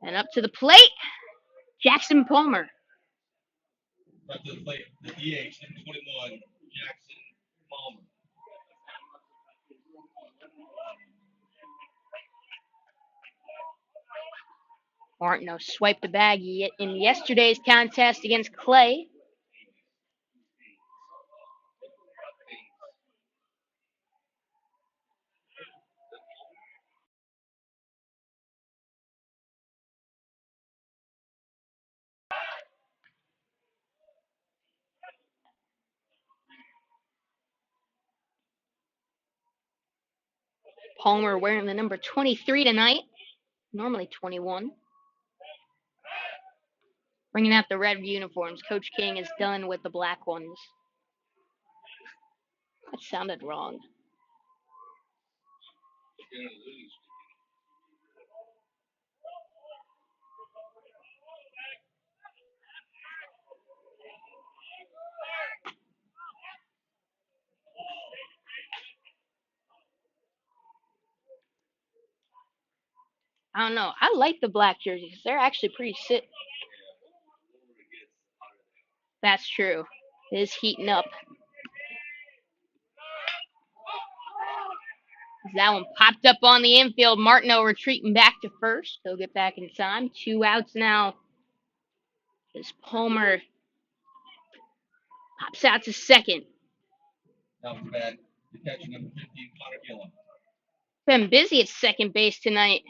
And up to the plate, Jackson Palmer. Right to the plate, the DH, number 21, Jackson Palmer. Martineau swiped the bag in yesterday's contest against Clay. Palmer wearing the number 23 tonight, normally 21. Bringing out the red uniforms. Coach King is done with the black ones. That sounded wrong. I don't know. I like the black jerseys. They're actually pretty sick. That's true. It is heating up. That one popped up on the infield. Martineau retreating back to first. He'll get back in time. 2 outs now. As Palmer pops out to second. That was bad. The catcher number 15, Connor Gillum. Been busy at second base tonight.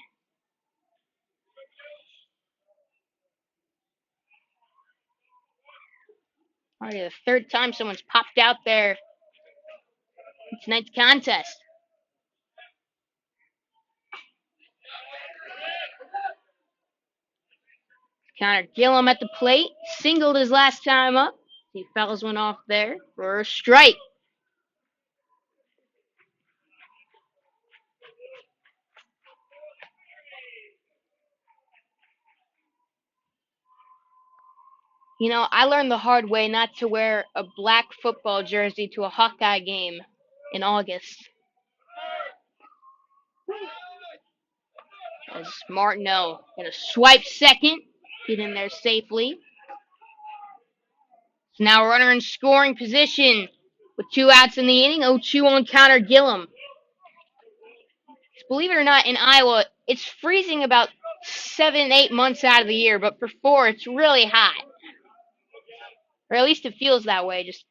Already the third time someone's popped out there in tonight's contest. Connor Gillum at the plate. Singled his last time up. He fouls one off there for a strike. You know, I learned the hard way not to wear a black football jersey to a Hawkeye game in August. As Martineau gonna swipe second, get in there safely. So now runner in scoring position with 2 outs in the inning. 0-2 on Connor Gillum. Believe it or not, in Iowa, it's freezing about 7, 8 months out of the year, but for 4, it's really hot. Or at least it feels that way. Just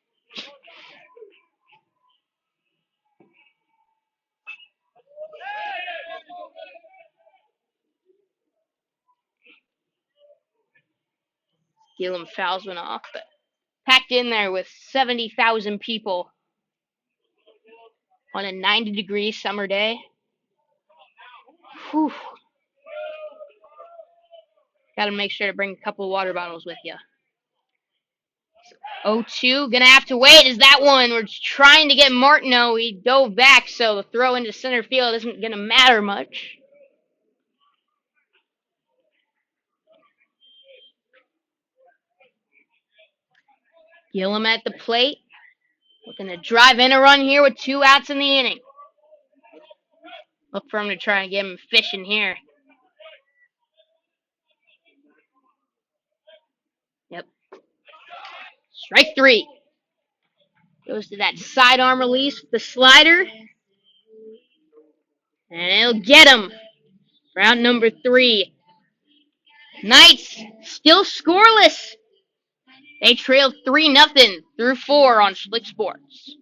Gillum fouls one off, but packed in there with 70,000 people on a 90-degree summer day. Whew. Got to make sure to bring a couple water bottles with you. 0-2, gonna have to wait. Is that one? We're trying to get Martineau. He dove back, so the throw into center field isn't gonna matter much. Gillum at the plate. Looking to drive in a run here with 2 outs in the inning. Look for him to try and get him fishing here. Yep. Strike 3. Goes to that sidearm release with the slider. And it'll get him. Round number 3. Knights still scoreless. They trail 3-0 through 4 on Slick Sports.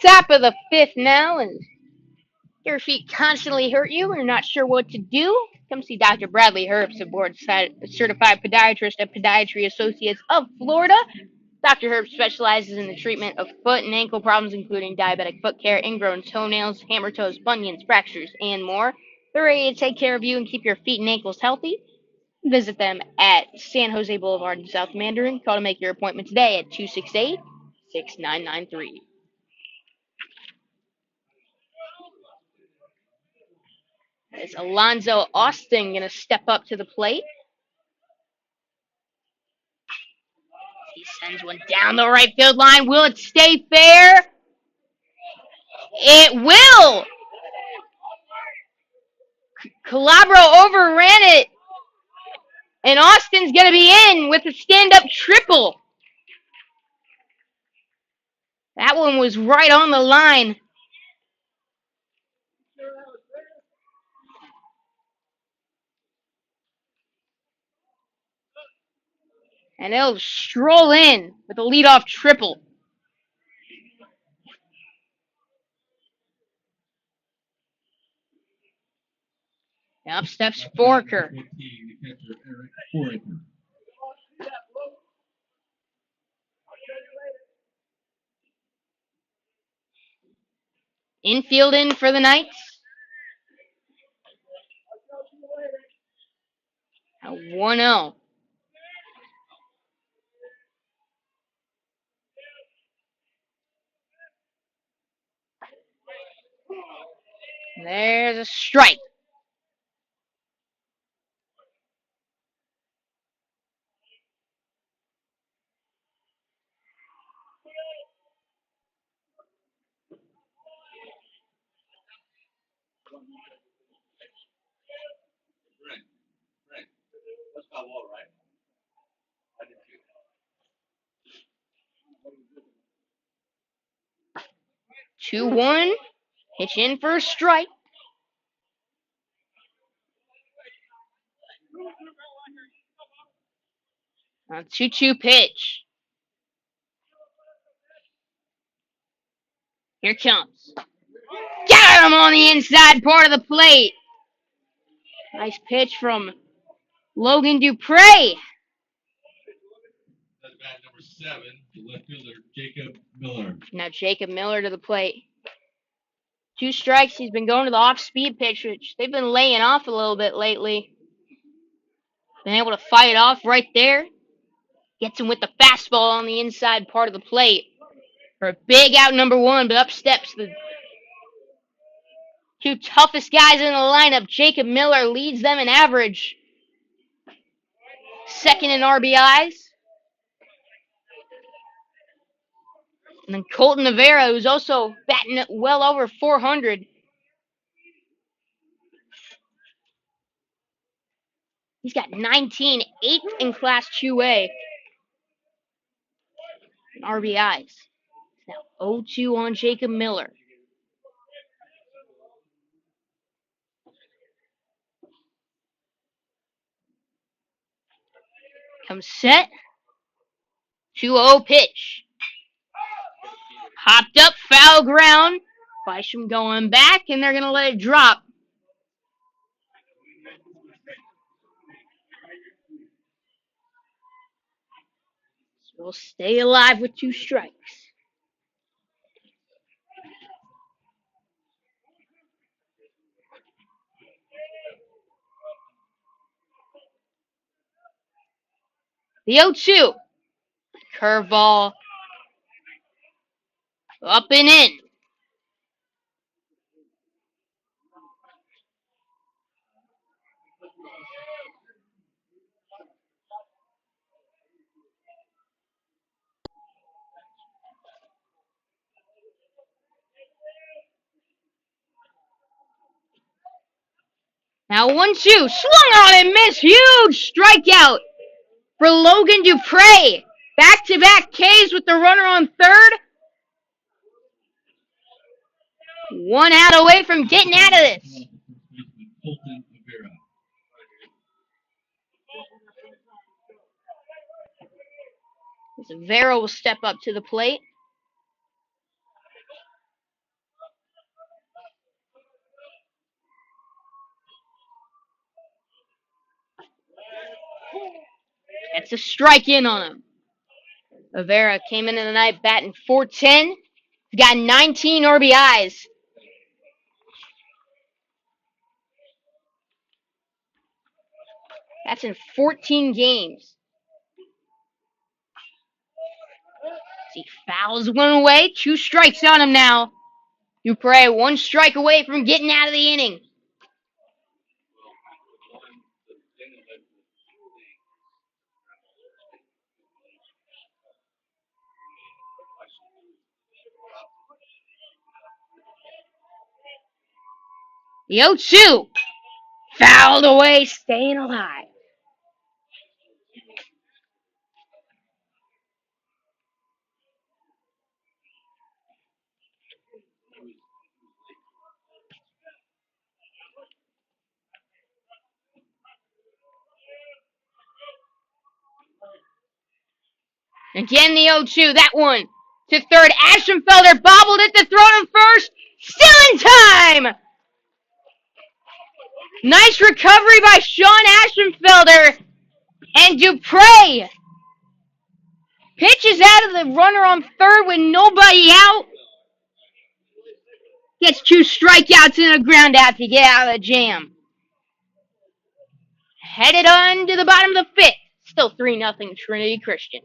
Top of the 5th now, and your feet constantly hurt you and you're not sure what to do. Come see Dr. Bradley Herbst, a board certified podiatrist at Podiatry Associates of Florida. Dr. Herb specializes in the treatment of foot and ankle problems, including diabetic foot care, ingrown toenails, hammer toes, bunions, fractures, and more. They're ready to take care of you and keep your feet and ankles healthy. Visit them at San Jose Boulevard in South Mandarin. Call to make your appointment today at 268-6993. Is Alonzo Austin going to step up to the plate? He sends one down the right field line. Will it stay fair? It will! Calabro overran it. And Austin's going to be in with a stand-up triple. That one was right on the line. And they'll stroll in with a leadoff triple. Now up steps Forker. Infield in for the Knights. A 1-0. There's a strike. That's about all right. 2-1. Pitch in for a strike. A 2-2 pitch. Here comes. Got him on the inside part of the plate. Nice pitch from Logan Dupre. That's bat number 7, the left fielder, Jacob Miller. Now Jacob Miller to the plate. 2 strikes. He's been going to the off-speed pitch, which they've been laying off a little bit lately. Been able to fight it off right there. Gets him with the fastball on the inside part of the plate. For a big out number 1, but up steps the 2 toughest guys in the lineup. Jacob Miller leads them in average. Second in RBIs. And then Colton Rivera, who's also batting well over 400. He's got 19, 8th in Class 2A in RBIs. Now 0-2 on Jacob Miller. Comes set. 2-0 pitch. Popped up, foul ground. Bisham going back, and they're going to let it drop. So we'll stay alive with 2 strikes. The 0-2. Curveball. Up and in. Now 1-2. Swung on and missed. Huge strikeout for Logan Dupre. Back-to-back Ks with the runner on third. 1 out away from getting out of this. Vera will step up to the plate. That's a strike in on him. Rivera came into the night batting .410. Got 19 RBIs. That's in 14 games. He fouls one away. 2 strikes on him now. Dupre 1 strike away from getting out of the inning. The 0-2. Fouled away, staying alive. Again, the 0-2. That one to third. Aschenfelder bobbled it to throw him first. Still in time. Nice recovery by Sean Aschenfelder. And Dupre pitches out of the runner on third with nobody out. Gets 2 strikeouts and a ground out to get out of the jam. Headed on to the bottom of the 5th. Still 3-0 Trinity Christian.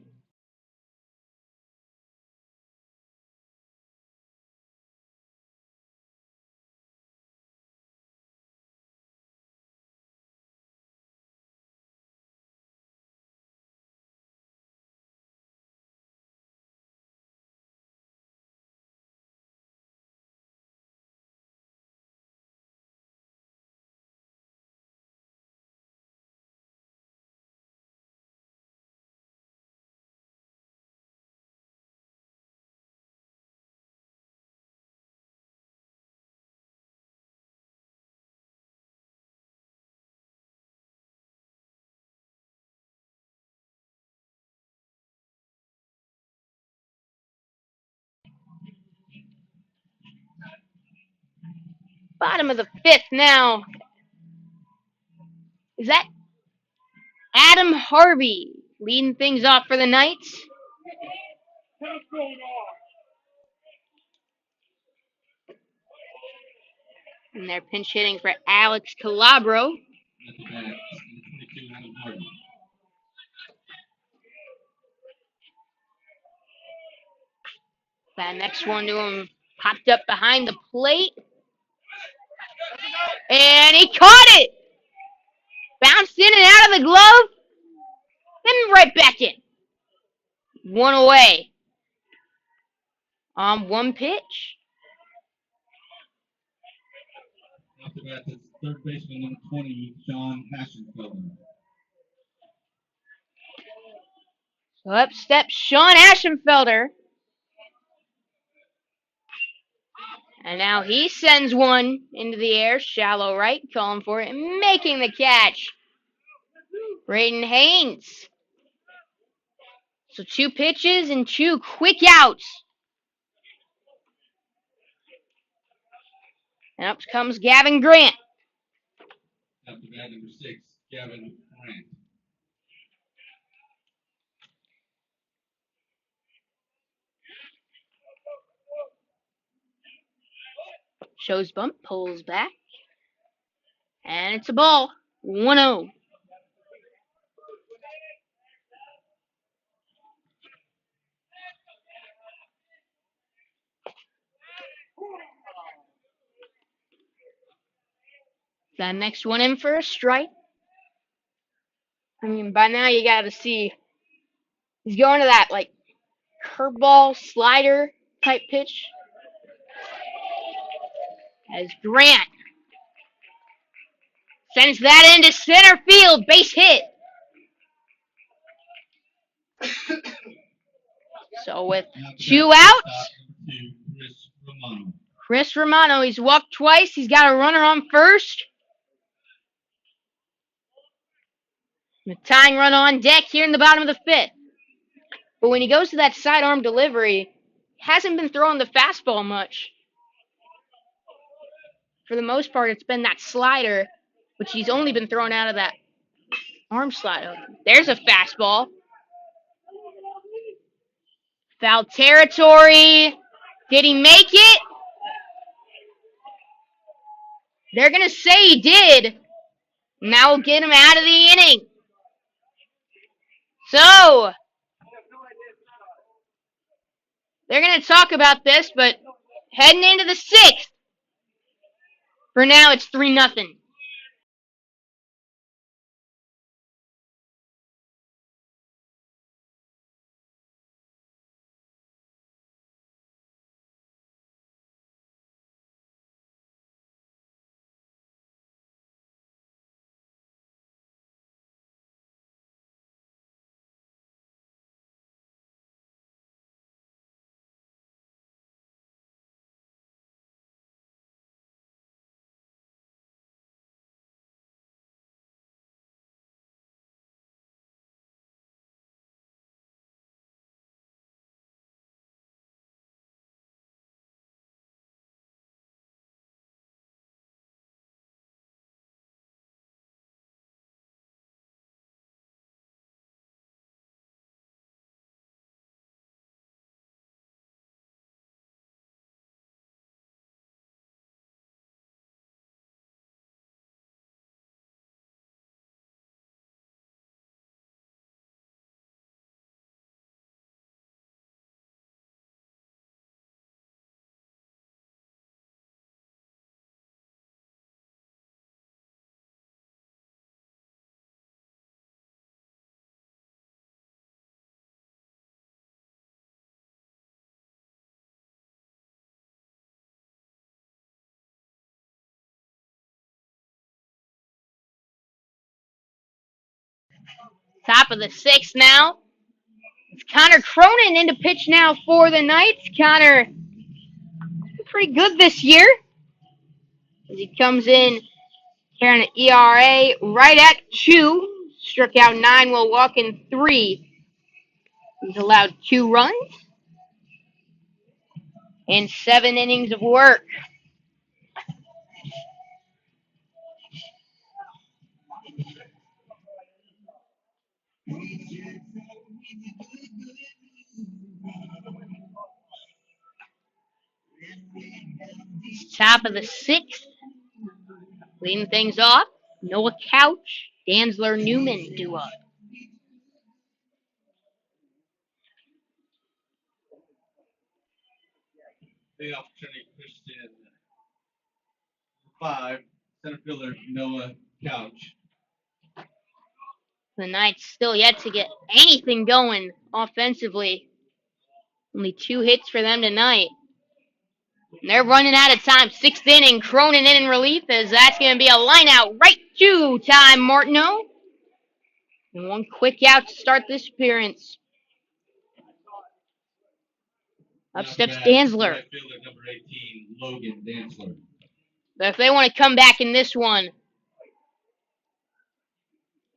Bottom of the 5th now. Is that Adam Harvey leading things off for the Knights? And they're pinch hitting for Alex Calabro. That next one to him popped up behind the plate. And he caught it! Bounced in and out of the glove. Then right back in. 1 away. On 1 pitch. After that, that's third baseman number 20, Sean Aschenfelder. So up steps Sean Aschenfelder. And now he sends one into the air, shallow right, calling for it, and making the catch. Braden Haynes. So 2 pitches and 2 quick outs. And up comes Gavin Grant. After that, number 6, Gavin Grant. Shows bump, pulls back. And it's a ball. 1-0. That next one in for a strike. I mean, by now you got to see. He's going to that, like, curveball, slider type pitch. As Grant sends that into center field. Base hit. So with 2 outs, Chris Romano, he's walked twice. He's got a runner on first. The tying run on deck here in the bottom of the 5th. But when he goes to that sidearm delivery, he hasn't been throwing the fastball much. For the most part, it's been that slider, which he's only been throwing out of that arm slider. There's a fastball. Foul territory. Did he make it? They're going to say he did. And that will get him out of the inning. So, they're going to talk about this, but heading into the sixth, for now it's 3-0. Top of the sixth now. It's Connor Cronin into pitch now for the Knights. Connor, pretty good this year. As he comes in, carrying an ERA right at 2. Struck out 9 while walking 3. He's allowed 2 runs and 7 innings of work. Top of the sixth. Leading things off, Noah Couch, Danzler Newman duo. Leading off Trinity Christian 5, center fielder Noah Couch. The Knights still yet to get anything going offensively. Only 2 hits for them tonight. And they're running out of time. 6th inning, Cronin in relief as that's going to be a line out right to Ty Martineau. And 1 quick out to start this appearance. Up steps Danzler. Right fielder number 18, Logan Danzler. But if they want to come back in this one,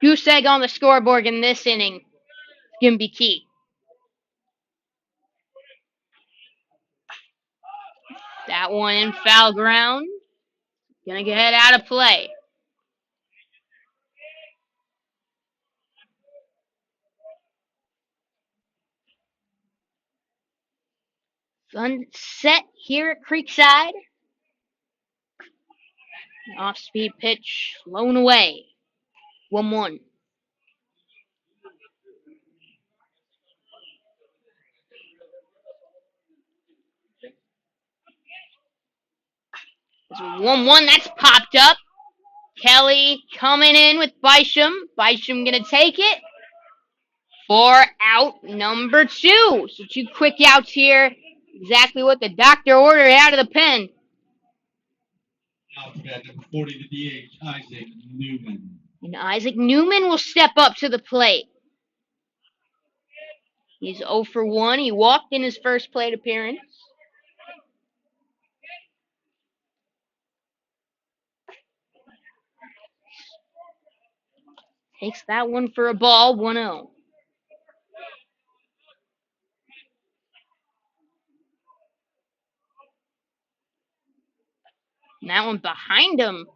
goose egg on the scoreboard in this inning is going to be key. That one in foul ground. Gonna get out of play. Sunset here at Creekside. Off-speed pitch, blown away. 1-1. It's 1-1. That's popped up. Kelly coming in with Bisham. Bisham gonna take it for out number 2. So 2 quick outs here. Exactly what the doctor ordered out of the pen. Now to bat number 40, the DH, Isaac Newman. And Isaac Newman will step up to the plate. He's 0 for 1. He walked in his first plate appearance. Takes that one for a ball, 1-0. And that one behind him.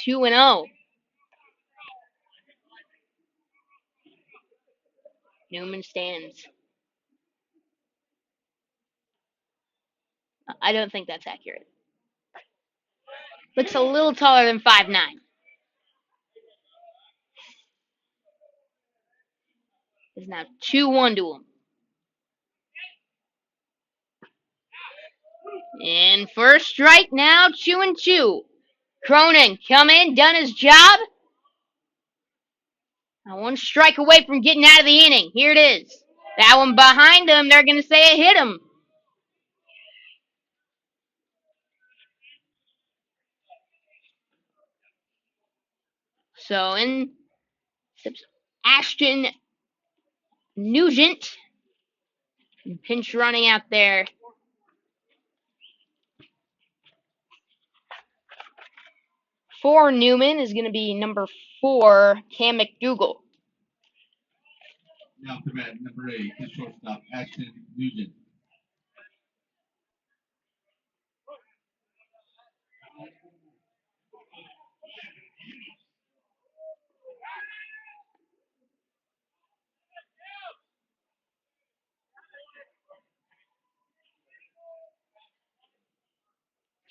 2-0. Newman stands. I don't think that's accurate. Looks a little taller than 5'9". It's now 2-1 to him. And first strike now, 2-2. Cronin come in, done his job. Now one strike away from getting out of the inning. Here it is. That one behind him, they're going to say it hit him. So in Ashton Nugent, pinch running out there. For Newman is going to be number 4, Cam McDougal. Now to bat number 8, the shortstop, Ashton Nugent.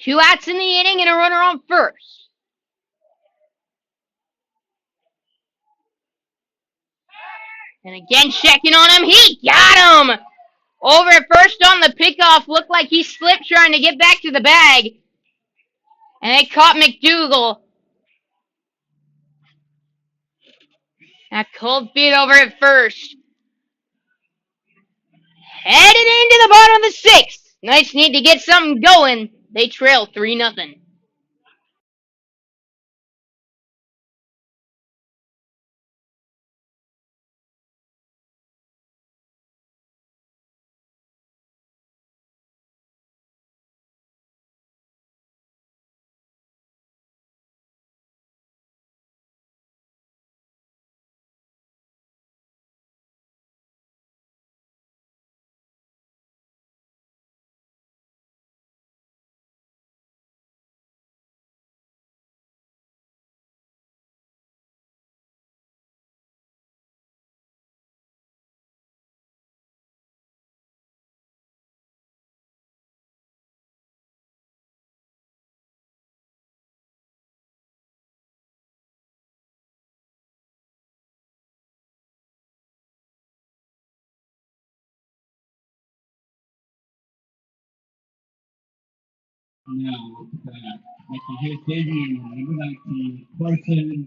Two outs in the inning and a runner on first. And again checking on him. He got him! Over at first on the pickoff. Looked like he slipped trying to get back to the bag. And they caught McDougal. That cold feet over at first. Headed into the bottom of the 6th. Knights need to get something going. They trail 3-0. Now to bat, making his debut, number 19, Carson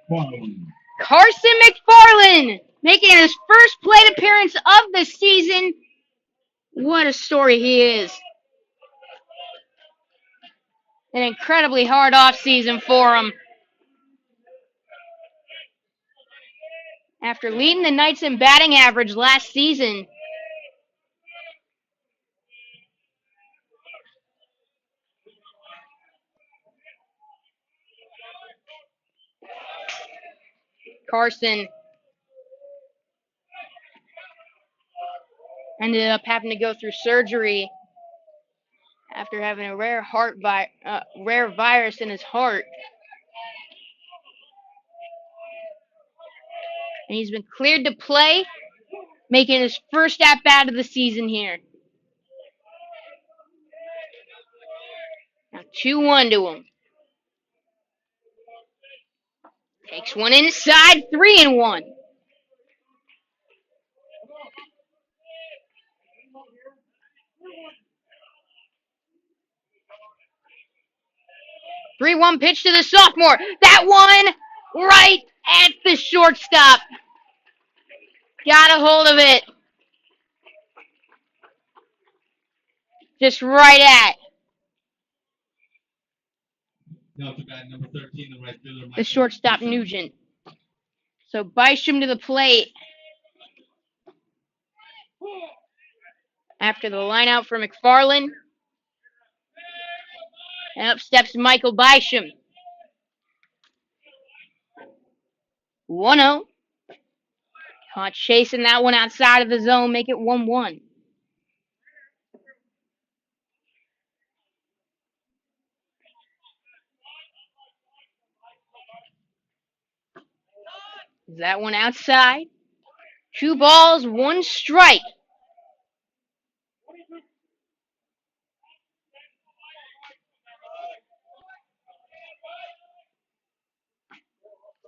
Mcfarlane. Carson Mcfarlane making his first plate appearance of the season. What a story he is. An incredibly hard offseason for him. After leading the Knights in batting average last season, Carson ended up having to go through surgery after having a rare virus in his heart. And he's been cleared to play, making his first at-bat of the season here. Now 2-1 to him. Takes one inside, 3-1. Three-one pitch to the sophomore. That one right at the shortstop. Got a hold of it. Just right at Now to bat number 13, the right fielder, the shortstop Nugent. So Bysham to the plate. After the line out for McFarland. And up steps Michael Bysham. 1-0. Caught chasing that one outside of the zone, make it 1-1. That one outside. 2 balls, 1 strike.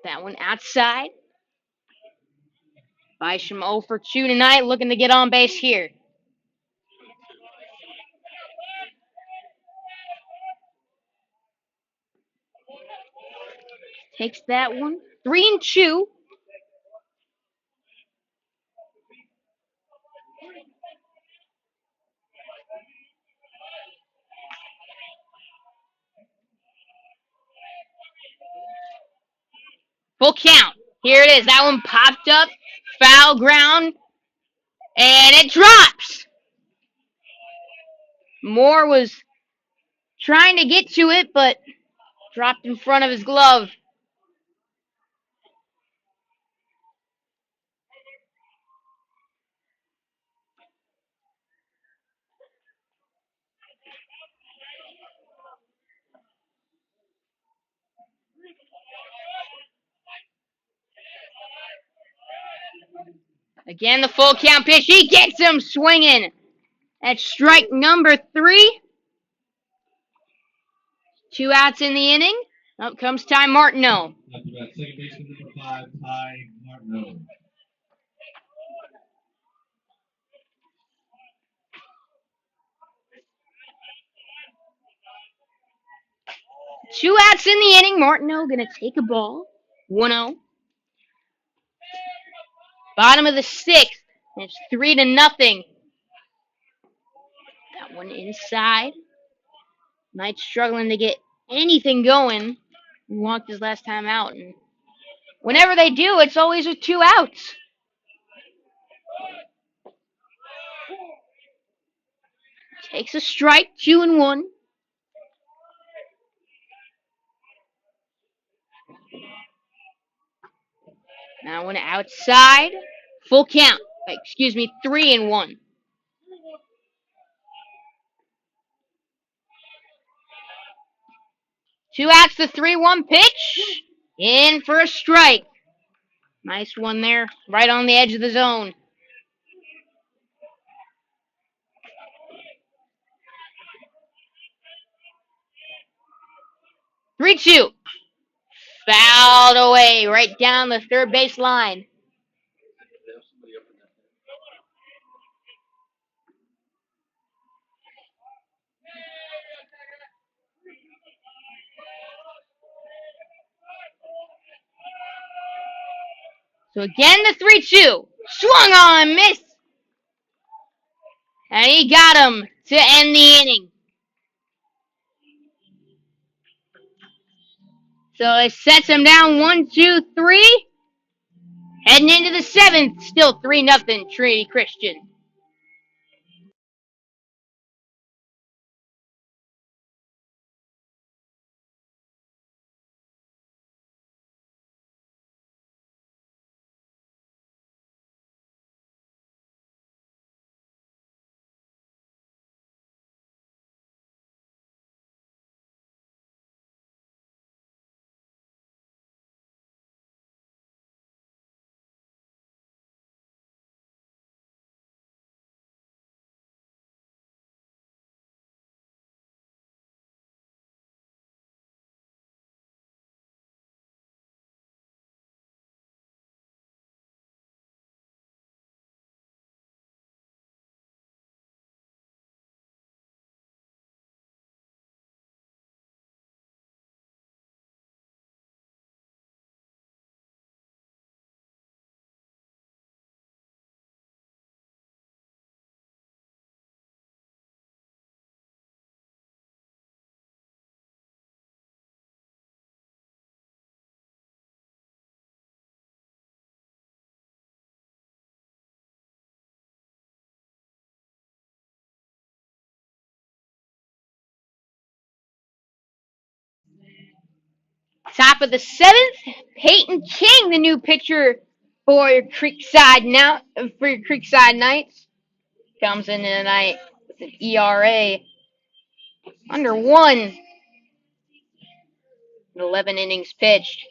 That one outside. Bisham 0 for 2 tonight, looking to get on base here. Takes that one. 3-2. Full count. Here it is. That one popped up. Foul ground. And it drops. Moore was trying to get to it, but dropped in front of his glove. Again, the full count pitch. He gets him swinging. That's strike number 3. 2 outs in the inning. Up comes Ty Martineau. After that, second baseman number 5, Ty Martineau. 2 outs in the inning. Martineau gonna take a ball. 1-0. Bottom of the 6th. It's 3-0. That one inside. Knight's struggling to get anything going. He walked his last time out, and whenever they do, it's always with 2 outs. Takes a strike, 2-1. Now one outside. Full count. Excuse me, 3-1. 2 outs, the 3-1 pitch. In for a strike. Nice one there, right on the edge of the zone. Three-two. Fouled away right down the third base line. So again, the 3-2. Swung on, missed. And he got him to end the inning. So it sets him down 1-2-3. Heading into the 7th, still 3-0 Trinity Christian. Top of the 7th, Peyton King, the new pitcher for Creekside now for your Creekside Knights, comes in tonight with an ERA under 1 in 11 innings pitched.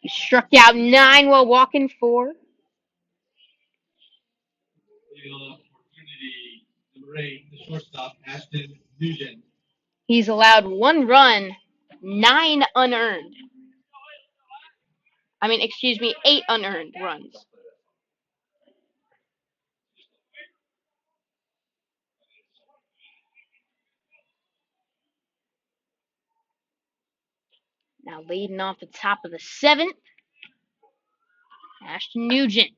He struck out 9 while walking 4. Number 8, the shortstop, Ashton Nugent. He's allowed 1 run 9 unearned. I mean, excuse me, 8 unearned runs. Now leading off the top of the 7th, Ashton Nugent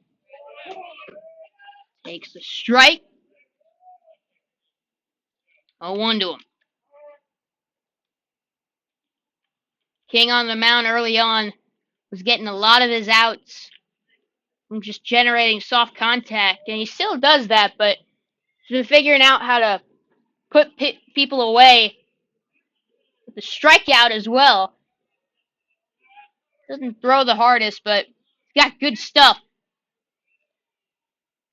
takes the strike. 0-1 to him. King on the mound early on was getting a lot of his outs from just generating soft contact, and he still does that, but he's been figuring out how to put people away with the strikeout as well. Doesn't throw the hardest, but he's got good stuff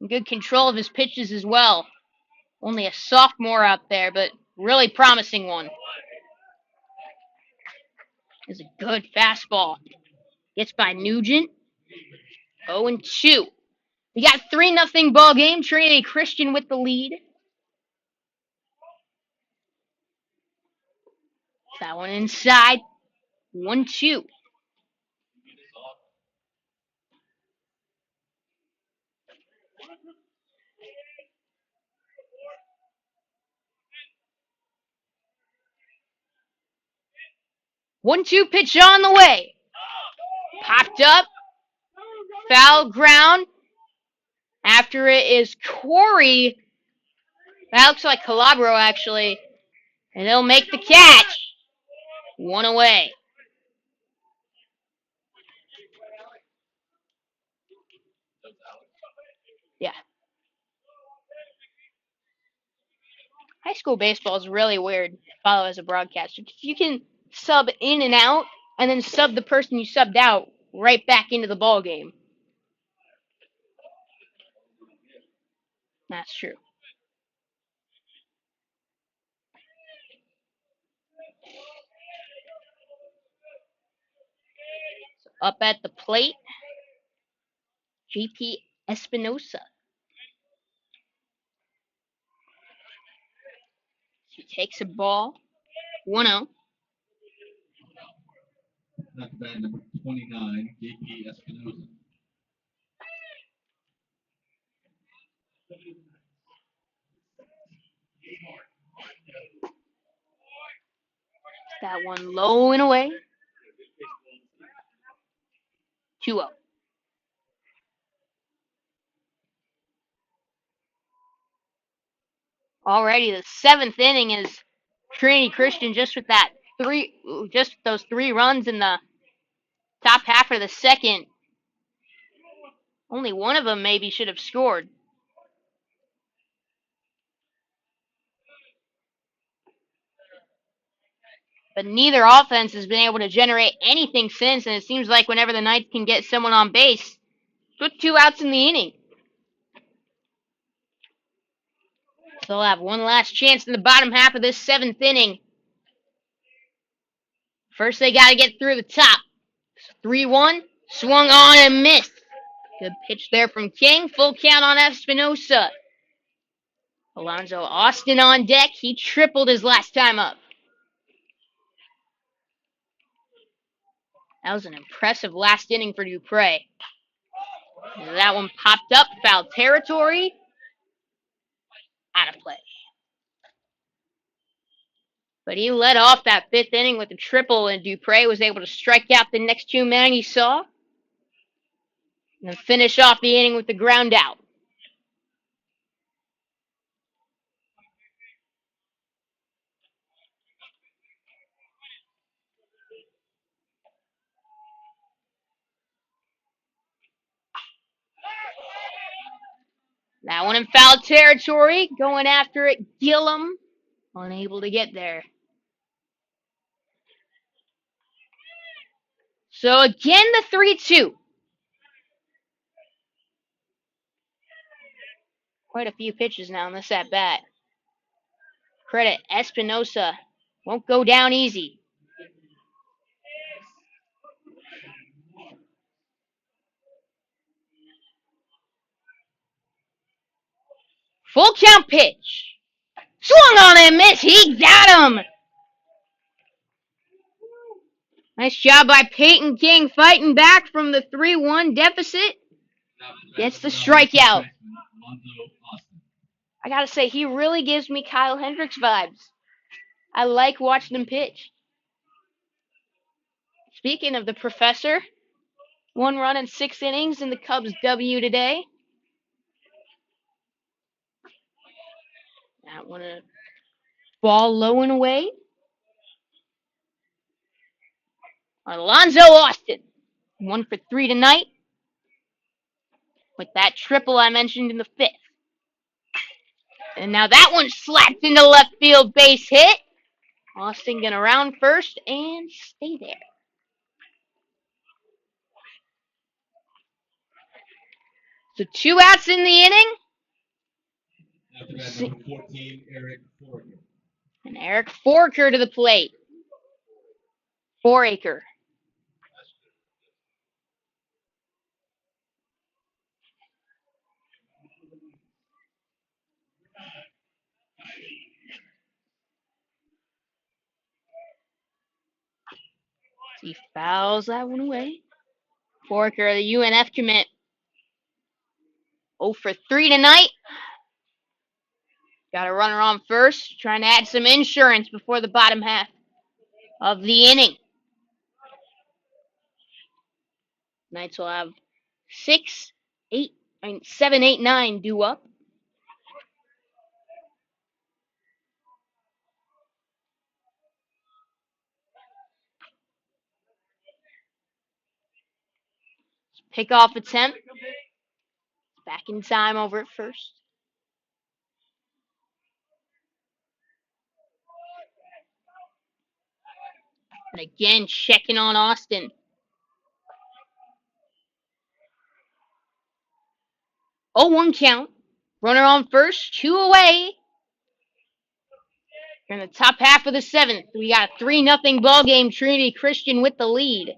and good control of his pitches as well. Only a sophomore out there, but really promising one. Is a good fastball. Gets by Nugent. 0-2. We got 3-0 ball game. Trinity Christian with the lead. That one inside. 1-2. One-two pitch on the way. Popped up. Foul ground. After it is Corey. That looks like Calabro, actually. And they'll make the catch. 1 away. Yeah. High school baseball is really weird to follow as a broadcaster. You can sub in and out, and then sub the person you subbed out right back into the ball game. That's true. So up at the plate, JP Espinosa. He takes a ball. 1-0. That's bad, number 29, JP Espinosa. That one low and away. 2-0. Already the 7th inning is Trinity Christian just with those 3 runs in the top half of the second. Only one of them maybe should have scored. But neither offense has been able to generate anything since, and it seems like whenever the Knights can get someone on base, put 2 outs in the inning. So they'll have one last chance in the bottom half of this 7th inning. First, they got to get through the top. 3-1, swung on and missed. Good pitch there from King. Full count on Espinosa. Alonzo Austin on deck. He tripled his last time up. That was an impressive last inning for Dupre. That one popped up, foul territory. Out of play. But he led off that 5th inning with a triple, and Dupre was able to strike out the next 2 men he saw. And then finish off the inning with the ground out. That one in foul territory. Going after it, Gillum. Unable to get there. So again, the 3-2. Quite a few pitches now in this at bat. Credit Espinosa. Won't go down easy. Full count pitch. Swung on and missed. He got him. Nice job by Peyton King fighting back from the 3-1 deficit. Gets the strikeout. I gotta say, he really gives me Kyle Hendricks vibes. I like watching him pitch. Speaking of the professor, 1 run in 6 innings in the Cubs' W today. That one a ball low and away. Alonzo Austin, 1 for 3 tonight. With that triple I mentioned in the 5th. And now that one slapped into left field, base hit. Austin gonna round first and stay there. So 2 outs in the inning. Number 14, Eric Forker. And Eric Forker to the plate. 4-acre. He fouls that one away. Forker, the UNF commit. 0 for 3 tonight. Got a runner on first, trying to add some insurance before the bottom half of the inning. Knights will have 7, 8, 9 due up. Pickoff attempt. Back in time over at first. And again, checking on Austin. 0-1 count. Runner on first, 2 away. In the top half of the 7th, we got a 3-0 ball game. Trinity Christian with the lead.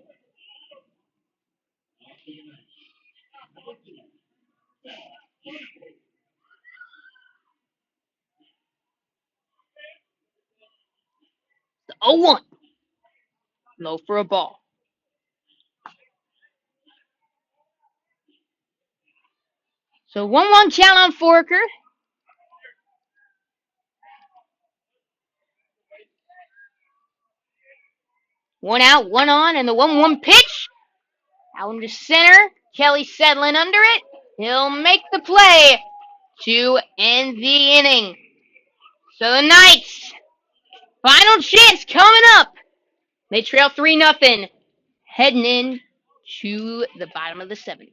The 0-1. Low for a ball. So 1-1 count on Forker. One out, 1 on, and the 1-1 pitch. Out into center. Kelly settling under it. He'll make the play to end the inning. So the Knights, final chance coming up. They trail 3-0, heading in to the bottom of the 7th.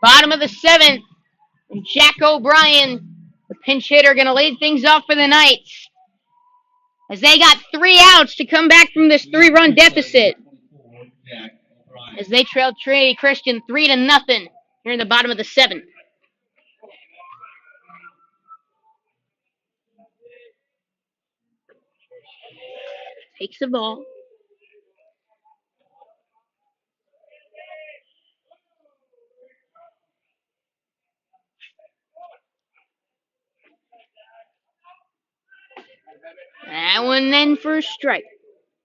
Bottom of the 7th, and Jack O'Brien, the pinch hitter, going to lead things off for the Knights. As they got 3 outs to come back from this 3-run deficit. As they trailed Trinity Christian 3-0 here in the bottom of the 7th. Takes the ball. That one then for a strike.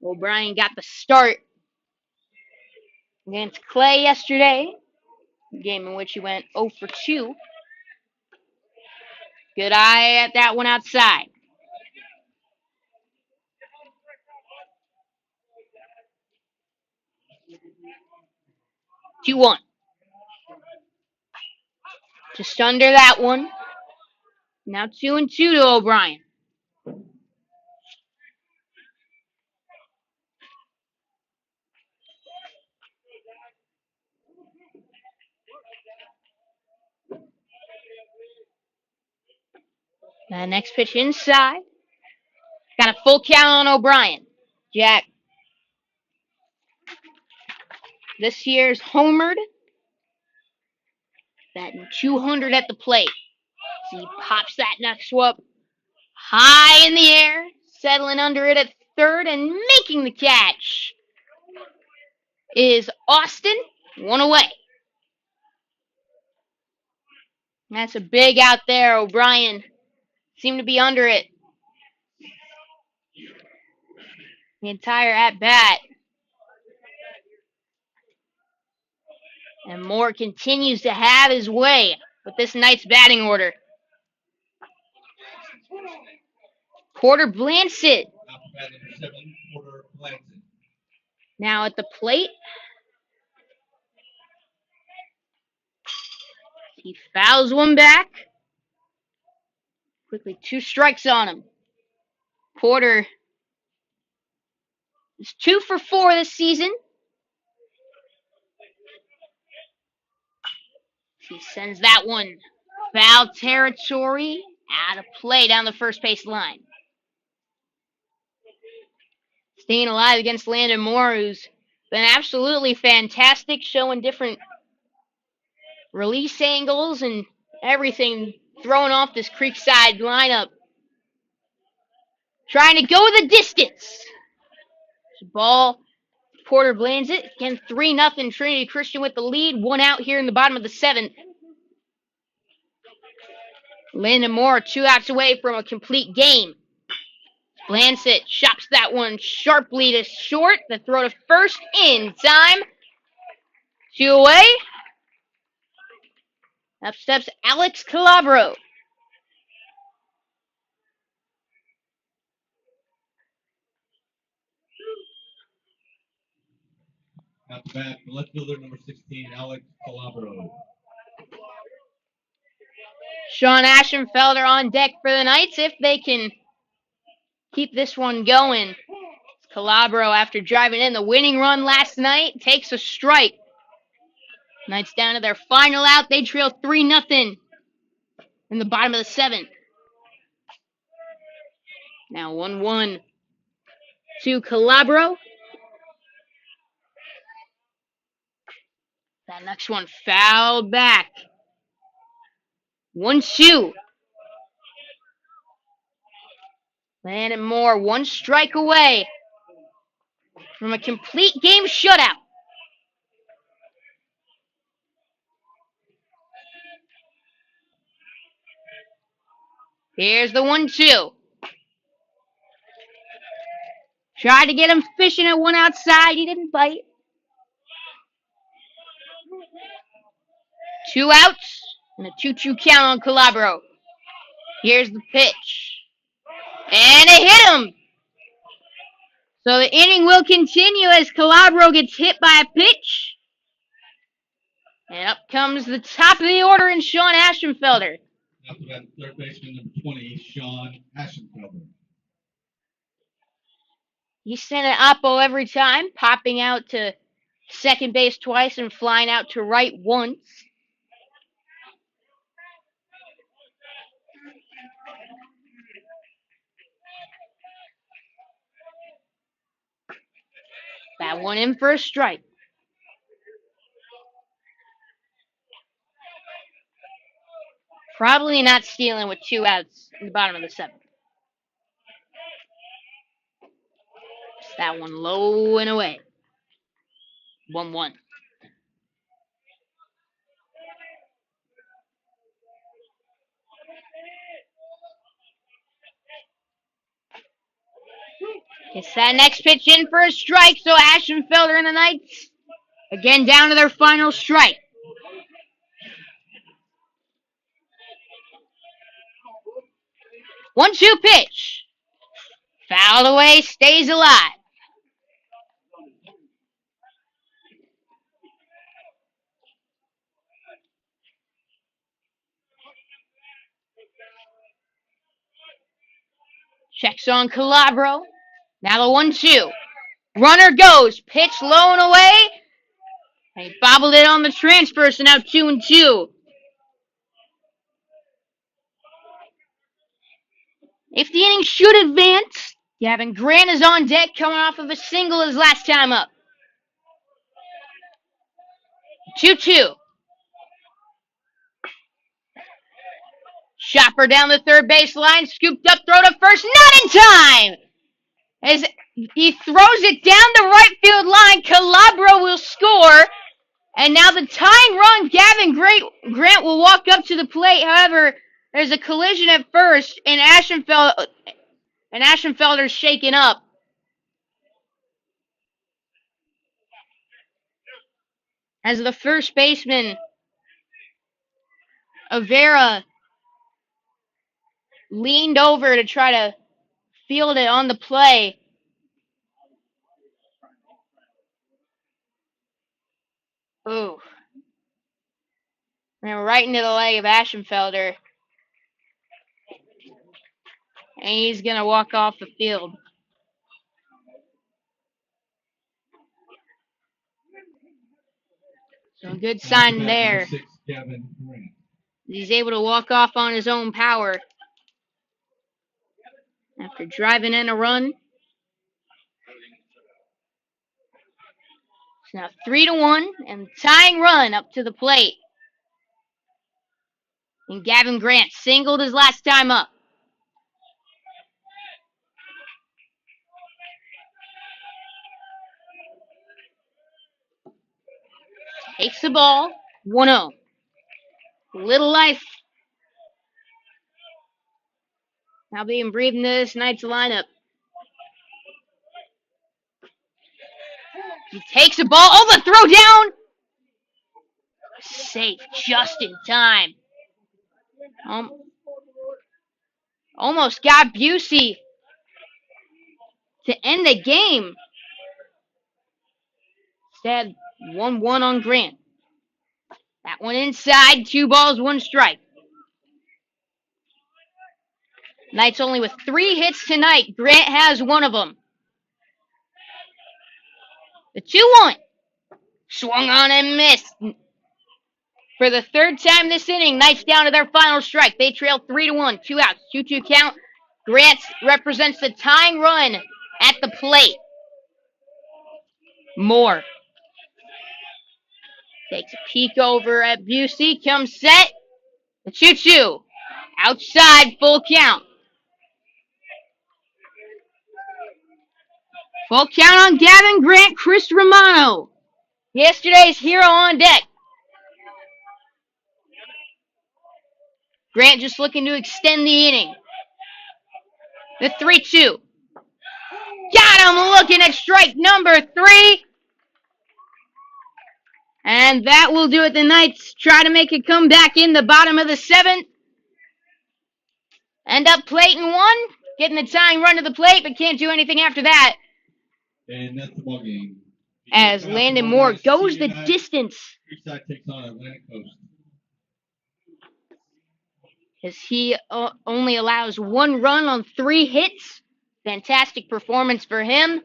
O'Brien got the start against Clay yesterday, a game in which he went 0 for 2. Good eye at that one outside. 2-1. Just under that one. Now 2-2 to O'Brien. That next pitch inside. Got a full count on O'Brien. Jack, this year's homered. Batting 200 at the plate. He pops that next up high in the air, settling under it at third and making the catch is Austin. One away. That's a big out there. O'Brien seemed to be under it the entire at bat. And Moore continues to have his way with this night's batting order. Porter Blanchett now at the plate. He fouls one back. Quickly 2 strikes on him. Porter is 2 for 4 this season. He sends that one foul territory out of play down the first base line. Staying alive against Landon Moore, who's been absolutely fantastic, showing different release angles and everything thrown off this Creekside lineup. Trying to go the distance. Ball, Porter lands it. Again, 3-0 Trinity Christian with the lead. 1 out here in the bottom of the 7th. Landon Moore 2 outs away from a complete game. Blanchett chops that one sharply to short. The throw to first in time. 2 away. Up steps Alex Calabro. At the bat, the left fielder, number 16, Alex Calabro. Sean Ashenfelder on deck for the Knights if they can keep this one going. Calabro, after driving in the winning run last night, takes a strike. Knights down to their final out. They trail 3-0 in the bottom of the 7th. Now 1-1 to Calabro. That next one fouled back. 1-2. Landon Moore 1 strike away from a complete game shutout. Here's the 1-2. Tried to get him fishing at one outside. He didn't bite. 2 outs and a 2-2 count on Calabro. Here's the pitch. And it hit him. So the inning will continue as Calabro gets hit by a pitch. And up comes the top of the order in Sean Ashenfelder. After that, third baseman, number 20, Sean Ashenfelder. He sent an oppo every time, popping out to second base twice and flying out to right once. That one in for a strike. Probably not stealing with 2 outs in the bottom of the 7th. That one low and away. 1-1. Gets that next pitch in for a strike, so Ashenfelder and the Knights again down to their final strike. 1-2 pitch. Fouled away, stays alive. Checks on Calabro. Now the 1-2. Runner goes. Pitch low and away. And he bobbled it on the transfer, so now 2-2. If the inning should advance, Gavin Grant is on deck coming off of a single his last time up. 2-2. Chopper down the third base line, scooped up, throw to first, not in time! As he throws it down the right field line, Calabro will score, and now the tying run, Gavin Grant will walk up to the plate. However, there's a collision at first, and Ashenfelder's shaken up. As the first baseman, Avera, leaned over to try to field it on the play. Ooh. Ran right into the leg of Ashenfelder. And he's going to walk off the field. So a good sign there. He's able to walk off on his own power after driving in a run. It's now 3-1 and tying run up to the plate. And Gavin Grant singled his last time up. Takes the ball, 1-0. Little life now being breathed into this Knights lineup. He takes the ball. Oh, the throw down. Safe just in time. Almost got Busey to end the game. Instead, 1-1 on Grant. That one inside, 2 balls, 1 strike. Knights only with 3 hits tonight. Grant has 1 of them. The 2-1. Swung on and missed. For the 3rd time this inning, Knights down to their final strike. They trail 3-1, 2 outs, 2-2 count. Grant represents the tying run at the plate. Moore takes a peek over at Busey, comes set. The 2-2. Outside, full count. Full count on Gavin Grant, Chris Romano. Yesterday's hero on deck. Grant just looking to extend the inning. The 3-2. Got him looking at strike number 3. And that will do it. The Knights try to make a comeback in the bottom of the 7th. End up plating 1. Getting the tying run to the plate, but can't do anything after that. And that's the ball game. As Landon Moore goes the distance. Creekside takes on Atlantic Coast. As he only allows 1 run on 3 hits. Fantastic performance for him.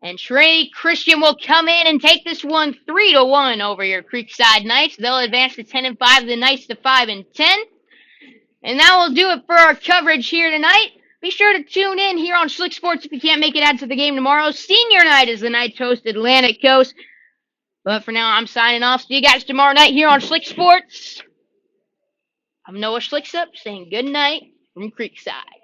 And Trinity Christian will come in and take this one 3-1 over your Creekside Knights. They'll advance to 10-5, the Knights to 5-10. And that will do it for our coverage here tonight. Be sure to tune in here on Slick Sports if you can't make it out to the game tomorrow. Senior night is the Knights host Atlantic Coast. But for now, I'm signing off. See you guys tomorrow night here on Slick Sports. I'm Noah Schlicksup saying good night from Creekside.